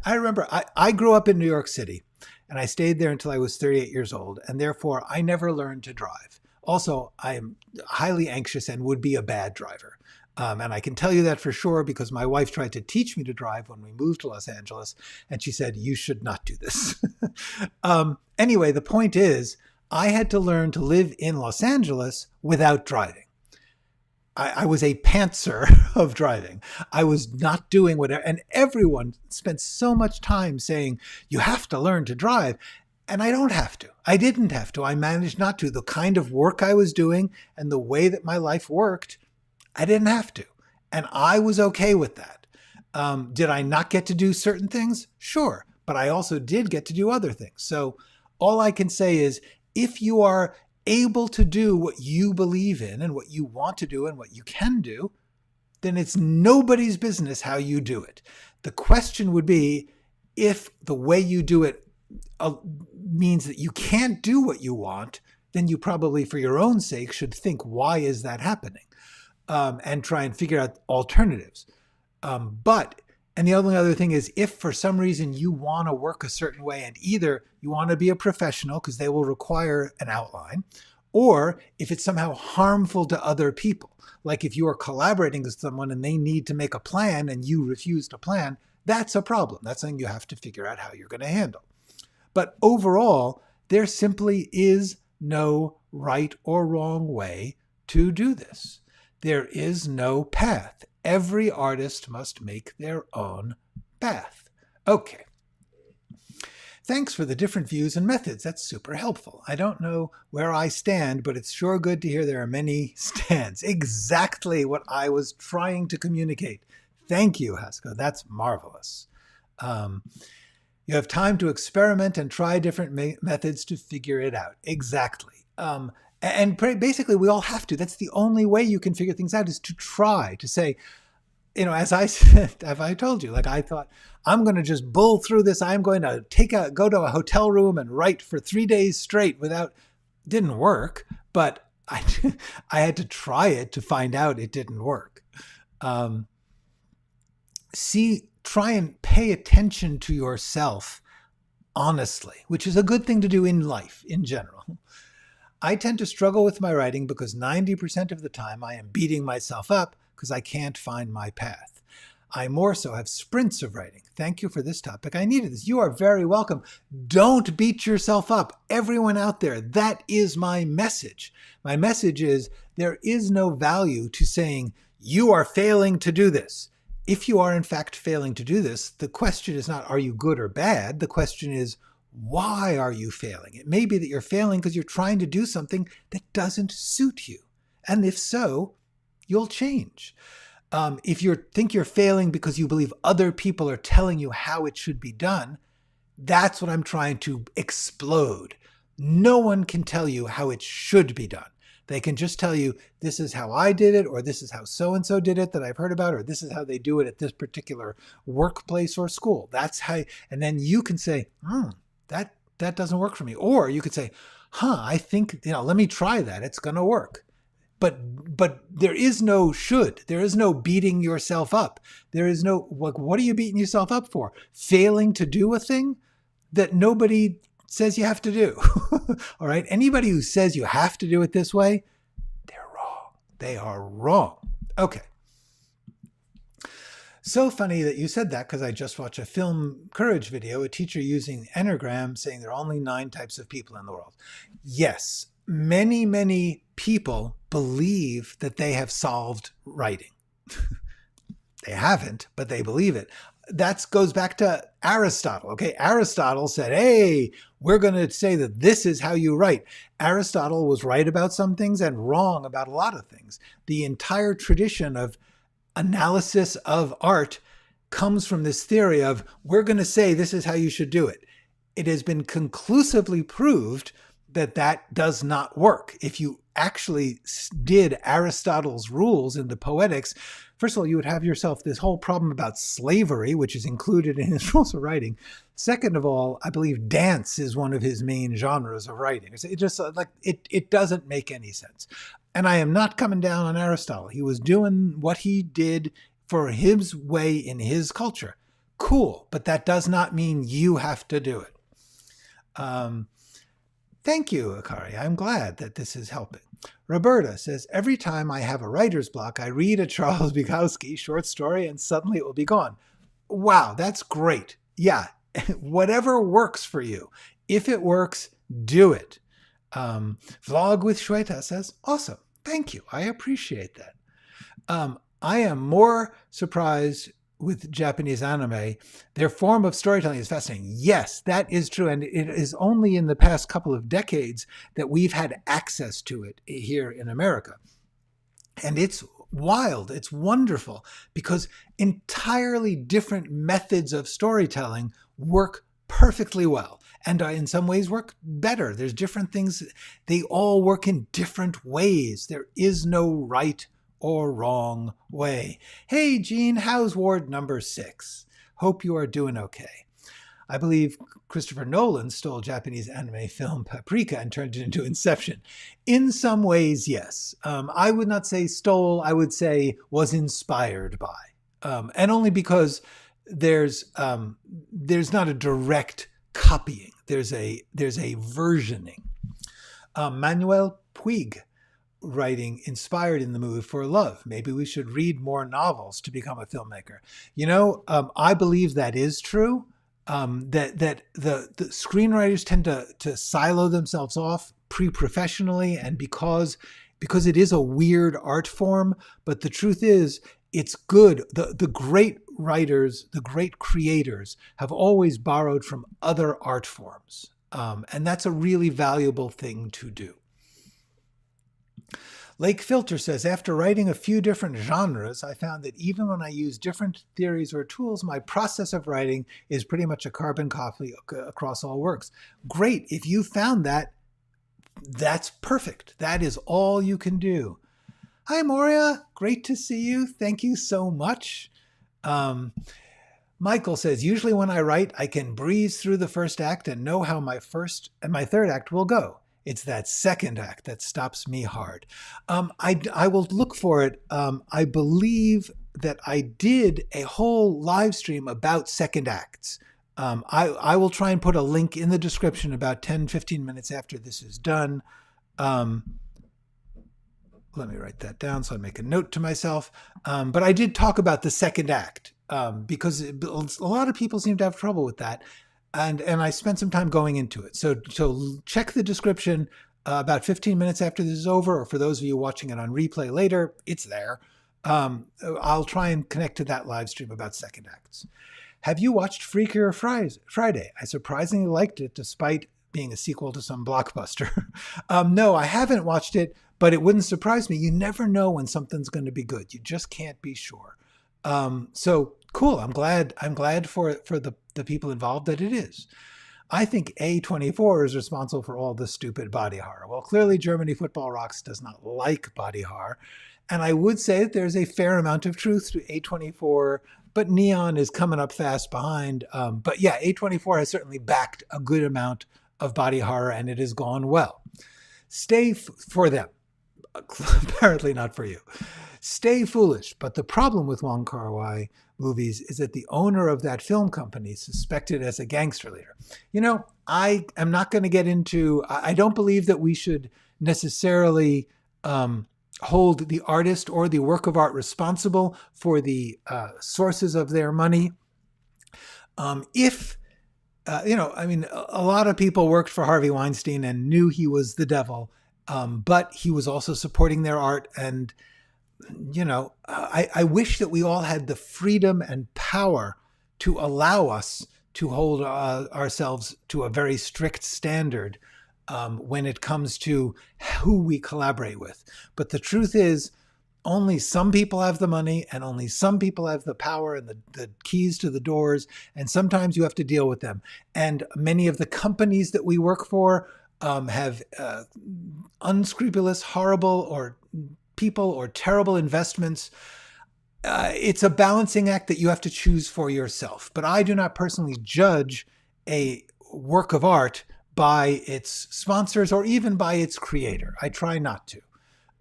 I remember I grew up in New York City and I stayed there until I was 38 years old. And therefore, I never learned to drive. Also, I am highly anxious and would be a bad driver. And I can tell you that for sure because my wife tried to teach me to drive when we moved to Los Angeles. And she said, you should not do this. Anyway, the point is, I had to learn to live in Los Angeles without driving. I was a pantser of driving. I was not doing whatever. And everyone spent so much time saying, you have to learn to drive. And I don't have to. I didn't have to. I managed not to. The kind of work I was doing and the way that my life worked, I didn't have to. And I was okay with that. Did I not get to do certain things? Sure. But I also did get to do other things. So all I can say is if you are able to do what you believe in and what you want to do and what you can do, then it's nobody's business how you do it. The question would be if the way you do it means that you can't do what you want, then you probably, for your own sake, should think, why is that happening? And try and figure out alternatives. And the only other thing is, if for some reason you want to work a certain way and either you want to be a professional because they will require an outline, or if it's somehow harmful to other people. Like if you are collaborating with someone and they need to make a plan and you refuse to plan, that's a problem. That's something you have to figure out how you're going to handle. But overall, there simply is no right or wrong way to do this. There is no path. Every artist must make their own path. Okay. Thanks for the different views and methods. That's super helpful. I don't know where I stand, but it's sure good to hear there are many stands. Exactly what I was trying to communicate. Thank you, Haskell. That's marvelous. You have time to experiment and try different methods to figure it out. Exactly. And basically, we all have to. That's the only way you can figure things out, is to try, to say, as I said, as I told you, like I thought, I'm going to just bull through this. I'm going to go to a hotel room and write for 3 days straight didn't work, but I had to try it to find out it didn't work. Try and pay attention to yourself honestly, which is a good thing to do in life in general. I tend to struggle with my writing because 90% of the time I am beating myself up because I can't find my path. I more so have sprints of writing. Thank you for this topic. I needed this. You are very welcome. Don't beat yourself up. Everyone out there, that is my message. My message is there is no value to saying you are failing to do this. If you are in fact failing to do this, the question is not, are you good or bad? The question is, why are you failing? It may be that you're failing because you're trying to do something that doesn't suit you. And if so, you'll change. If you think you're failing because you believe other people are telling you how it should be done, that's what I'm trying to explode. No one can tell you how it should be done. They can just tell you, this is how I did it, or this is how so-and-so did it that I've heard about, or this is how they do it at this particular workplace or school. That's how, and then you can say, that doesn't work for me. Or you could say, I think, let me try that. It's going to work. But there is no should. There is no beating yourself up. There is no, what are you beating yourself up for? Failing to do a thing that nobody says you have to do. All right. Anybody who says you have to do it this way, they're wrong. They are wrong. Okay. So funny that you said that, because I just watched a film courage video, a teacher using Enneagram saying there are only 9 types of people in the world. Yes, many, many people believe that they have solved writing. They haven't, but they believe it. That goes back to Aristotle. Okay, Aristotle said, hey, we're going to say that this is how you write. Aristotle was right about some things and wrong about a lot of things. The entire tradition of analysis of art comes from this theory of, we're going to say this is how you should do it. It has been conclusively proved that that does not work. If you actually did Aristotle's rules in the Poetics, first of all, you would have yourself this whole problem about slavery, which is included in his rules of writing. Second of all, I believe dance is one of his main genres of writing. It just it doesn't make any sense. And I am not coming down on Aristotle. He was doing what he did for his way in his culture. Cool, but that does not mean you have to do it. Thank you, Akari. I'm glad that this is helping. Roberta says, every time I have a writer's block, I read a Charles Bukowski short story and suddenly it will be gone. Wow, that's great. Yeah, whatever works for you. If it works, do it. Vlog with Shweta says, awesome. Thank you. I appreciate that. I am more surprised with Japanese anime. Their form of storytelling is fascinating. Yes, that is true. And it is only in the past couple of decades that we've had access to it here in America. And it's wild. It's wonderful because entirely different methods of storytelling work perfectly well. And in some ways work better. There's different things. They all work in different ways. There is no right or wrong way. Hey, Gene, how's ward number 6? Hope you are doing okay. I believe Christopher Nolan stole Japanese anime film Paprika and turned it into Inception. In some ways, yes. I would not say stole. I would say was inspired by. And only because there's not a direct copying. There's a versioning. Manuel Puig writing inspired in the movie for love. Maybe we should read more novels to become a filmmaker. I believe that is true. That the screenwriters tend to silo themselves off pre-professionally, and because it is a weird art form. But the truth is, it's good. The great writers, the great creators have always borrowed from other art forms. And that's a really valuable thing to do. Lake Filter says, after writing a few different genres, I found that even when I use different theories or tools, my process of writing is pretty much a carbon copy across all works. Great. If you found that, that's perfect. That is all you can do. Hi, Moria. Great to see you. Thank you so much. Michael says, usually when I write, I can breeze through the first act and know how my first and my third act will go. It's that second act that stops me hard. I will look for it. I believe that I did a whole live stream about second acts. I will try and put a link in the description about 10, 15 minutes after this is done. Let me write that down so I make a note to myself. But I did talk about the second act because a lot of people seem to have trouble with that. And I spent some time going into it. So check the description about 15 minutes after this is over, or for those of you watching it on replay later, it's there. I'll try and connect to that live stream about second acts. Have you watched Freakier Friday? I surprisingly liked it despite being a sequel to some blockbuster. No, I haven't watched it, but it wouldn't surprise me. You never know when something's going to be good. You just can't be sure. So cool. I'm glad for the people involved that it is. I think A24 is responsible for all the stupid body horror. Well, clearly Germany Football Rocks does not like body horror. And I would say that there's a fair amount of truth to A24, but Neon is coming up fast behind. But yeah, A24 has certainly backed a good amount of body horror, and it has gone well. Stay for them. Apparently not for you. Stay foolish. But the problem with Wong Kar-wai movies is that the owner of that film company is suspected as a gangster leader. I am not going to get into, I don't believe that we should necessarily hold the artist or the work of art responsible for the sources of their money. A lot of people worked for Harvey Weinstein and knew he was the devil, but he was also supporting their art. And I wish that we all had the freedom and power to allow us to hold ourselves to a very strict standard when it comes to who we collaborate with. But the truth is, only some people have the money, and only some people have the power and the keys to the doors. And sometimes you have to deal with them. And many of the companies that we work for have unscrupulous, horrible, or people or terrible investments. It's a balancing act that you have to choose for yourself. But I do not personally judge a work of art by its sponsors or even by its creator. I try not to.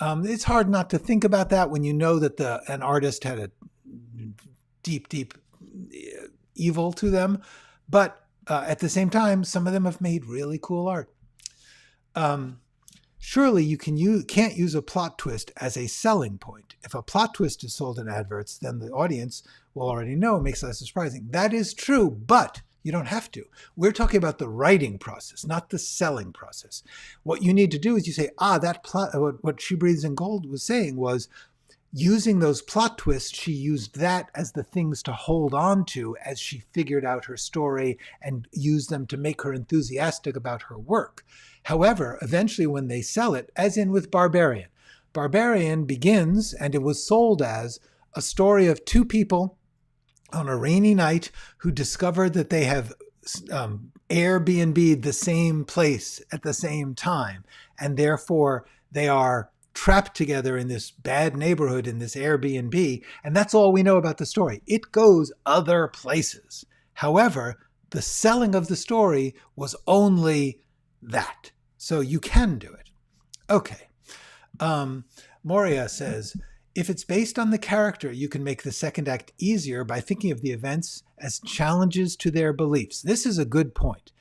It's hard not to think about that when you know that an artist had a deep, deep evil to them. But at the same time, some of them have made really cool art. Surely you can't use a plot twist as a selling point. If a plot twist is sold in adverts, then the audience will already know. It makes it less surprising. That is true, but you don't have to. We're talking about the writing process, not the selling process. What you need to do is you say, that plot, what She Breathes in Gold was saying was, using those plot twists, she used that as the things to hold on to as she figured out her story and used them to make her enthusiastic about her work. However, eventually when they sell it, as in with Barbarian begins, and it was sold as a story of two people on a rainy night who discover that they have Airbnb'd the same place at the same time, and therefore they are trapped together in this bad neighborhood in this Airbnb, and that's all we know about the story. It goes other places. However, the selling of the story was only that. So you can do it. Okay. Moria says, if it's based on the character, you can make the second act easier by thinking of the events as challenges to their beliefs. This is a good point.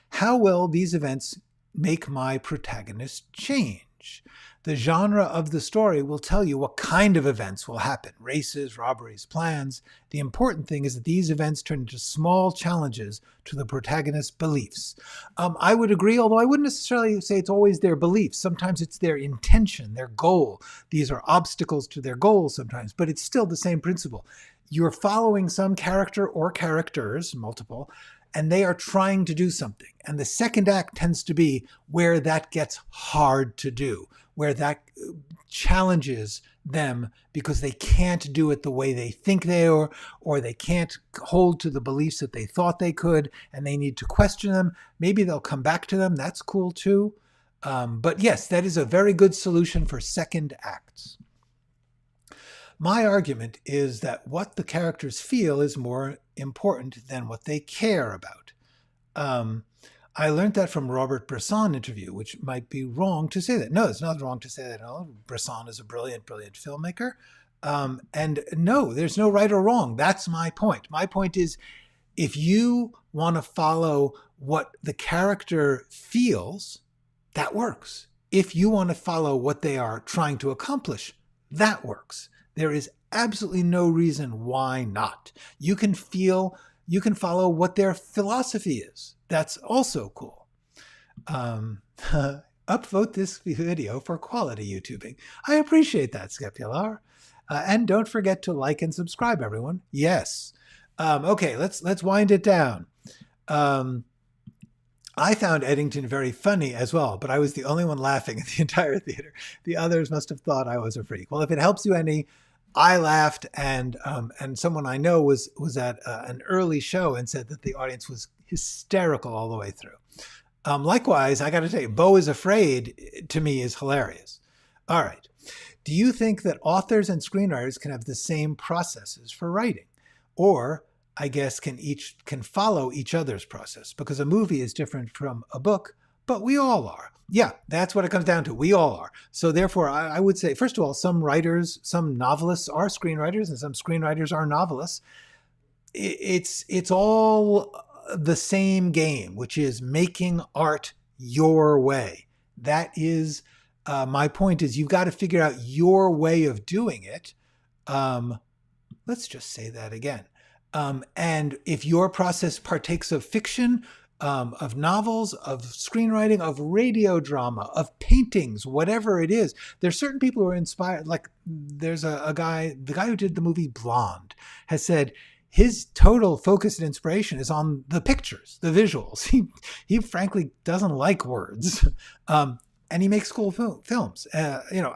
How will these events make my protagonist change? change. The genre of the story will tell you what kind of events will happen: races, robberies, plans. The important thing is that these events turn into small challenges to the protagonist's beliefs. I would agree, although I wouldn't necessarily say it's always their beliefs. Sometimes it's their intention, their goal. These are obstacles to their goals sometimes, but it's still the same principle. You're following some character or characters, multiple, and they are trying to do something. And the second act tends to be where that gets hard to do, where that challenges them because they can't do it the way they think they are, or they can't hold to the beliefs that they thought they could, and they need to question them. Maybe they'll come back to them. That's cool too. But yes, that is a very good solution for second acts. My argument is that what the characters feel is more important than what they care about. I learned that from Robert Bresson interview, which might be wrong to say that. No, it's not wrong to say that at all. Bresson is a brilliant, brilliant filmmaker. And no, there's no right or wrong. That's my point. My point is, if you want to follow what the character feels, that works. If you want to follow what they are trying to accomplish, that works. There is absolutely no reason why not. You can follow what their philosophy is. That's also cool. Upvote this video for quality YouTubing. I appreciate that, Skepular. And don't forget to like and subscribe, everyone. Yes. Okay, let's wind it down. I found Eddington very funny as well, but I was the only one laughing in the entire theater. The others must have thought I was a freak. Well, if it helps you any, I laughed, and someone I know was at an early show and said that the audience was hysterical all the way through. Likewise, I got to tell you, Beau is Afraid to me is hilarious. All right. Do you think that authors and screenwriters can have the same processes for writing? Or, I guess, can follow each other's process? Because a movie is different from a book, but we all are. Yeah, that's what it comes down to. We all are. So therefore, I would say, first of all, some novelists are screenwriters, and some screenwriters are novelists. It's all the same game, which is making art your way. That is, my point is, you've got to figure out your way of doing it. Let's just say that again. And if your process partakes of fiction, of novels, of screenwriting, of radio drama, of paintings, whatever it is, there's certain people who are inspired. Like there's the guy who did the movie Blonde has said his total focus and inspiration is on the pictures, the visuals. He frankly doesn't like words. And he makes cool films. I'm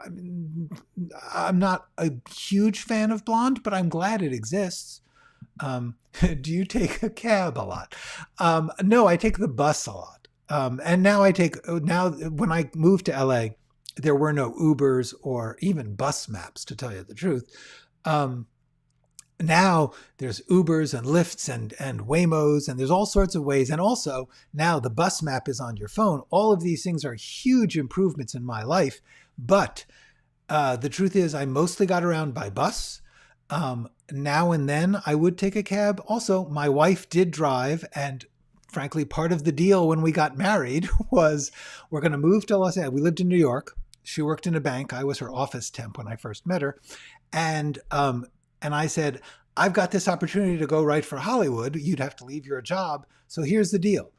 not a huge fan of Blonde, but I'm glad it exists. Do you take a cab a lot? No, I take the bus a lot. And now when I moved to LA, there were no Ubers or even bus maps, to tell you the truth. Now there's Ubers and Lyfts and Waymos, and there's all sorts of ways. And also now the bus map is on your phone. All of these things are huge improvements in my life. But the truth is I mostly got around by bus. Now and then I would take a cab. Also, my wife did drive, and frankly, part of the deal when we got married was we're going to move to Los Angeles. We lived in New York. She worked in a bank. I was her office temp when I first met her. And I said, I've got this opportunity to go write for Hollywood. You'd have to leave your job. So here's the deal.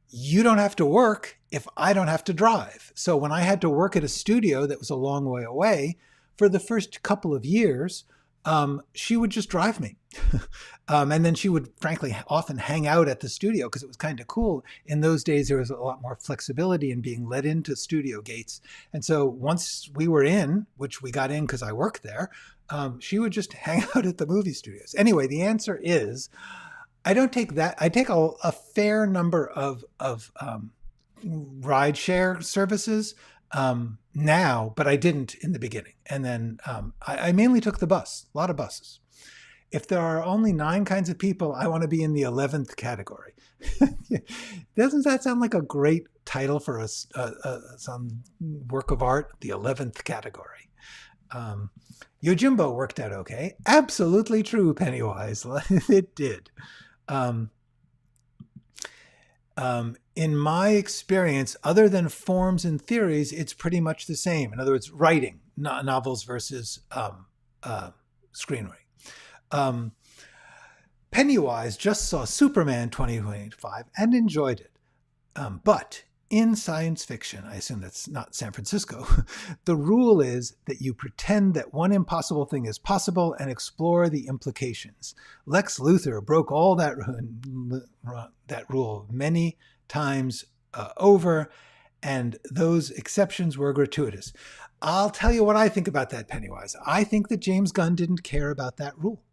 You don't have to work if I don't have to drive. So when I had to work at a studio that was a long way away, for the first couple of years, she would just drive me. And then she would, frankly, often hang out at the studio because it was kind of cool. In those days, there was a lot more flexibility in being let into studio gates. And so once we were in, which we got in because I worked there, she would just hang out at the movie studios. Anyway, the answer is, I don't take that. I take a fair number of ride share services now, but I didn't in the beginning. And then I mainly took the bus, a lot of buses. If there are only 9 kinds of people, I want to be in the 11th category. Doesn't that sound like a great title for some work of art? The 11th category. Yojimbo worked out okay. Absolutely true, Pennywise. It did. In my experience, other than forms and theories, it's pretty much the same. In other words, writing, novels versus screenwriting. Um, Pennywise just saw Superman 2025 and enjoyed it. But in science fiction, I assume that's not San Francisco, the rule is that you pretend that one impossible thing is possible and explore the implications. Lex Luthor broke all that rule many times over, and those exceptions were gratuitous. I'll tell you what I think about that, Pennywise. I think that James Gunn didn't care about that rule.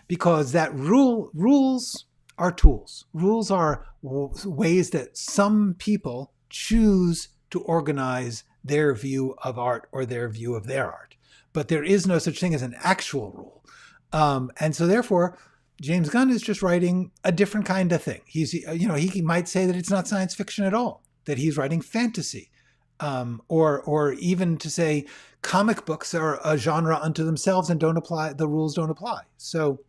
Because that rules are tools. Rules are ways that some people choose to organize their view of art or their view of their art. But there is no such thing as an actual rule. And so therefore, James Gunn is just writing a different kind of thing. He might say that it's not science fiction at all, that he's writing fantasy. Or even to say comic books are a genre unto themselves and the rules don't apply. So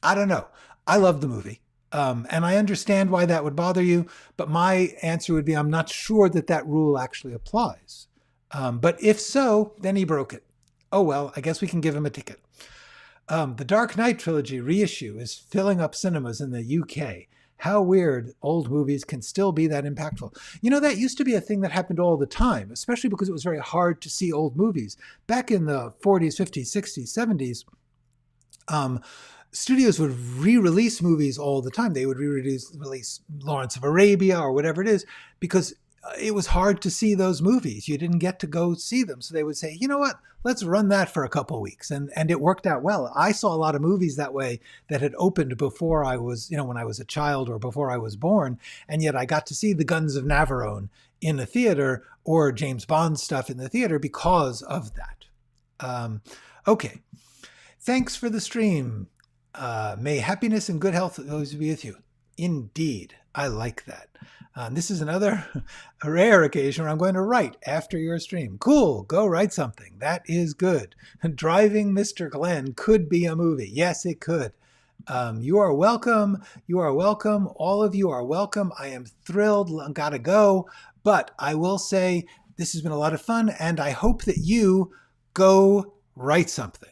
I don't know. I love the movie. And I understand why that would bother you, but my answer would be, I'm not sure that rule actually applies. But if so, then he broke it. Oh, well, I guess we can give him a ticket. The Dark Knight trilogy reissue is filling up cinemas in the UK. How weird old movies can still be that impactful. That used to be a thing that happened all the time, especially because it was very hard to see old movies. Back in the 40s, 50s, 60s, 70s, studios would re-release movies all the time. They would release Lawrence of Arabia or whatever it is, because it was hard to see those movies. You didn't get to go see them. So they would say, you know what, let's run that for a couple of weeks. And it worked out well. I saw a lot of movies that way that had opened before I was, when I was a child or before I was born. And yet I got to see the Guns of Navarone in the theater or James Bond stuff in the theater because of that. Okay. Thanks for the stream. May happiness and good health always be with you. Indeed. I like that. This is another rare occasion where I'm going to write after your stream. Cool. Go write something. That is good. Driving Mr. Glenn could be a movie. Yes, it could. You are welcome. You are welcome. All of you are welcome. I am thrilled. I've got to go. But I will say this has been a lot of fun, and I hope that you go write something.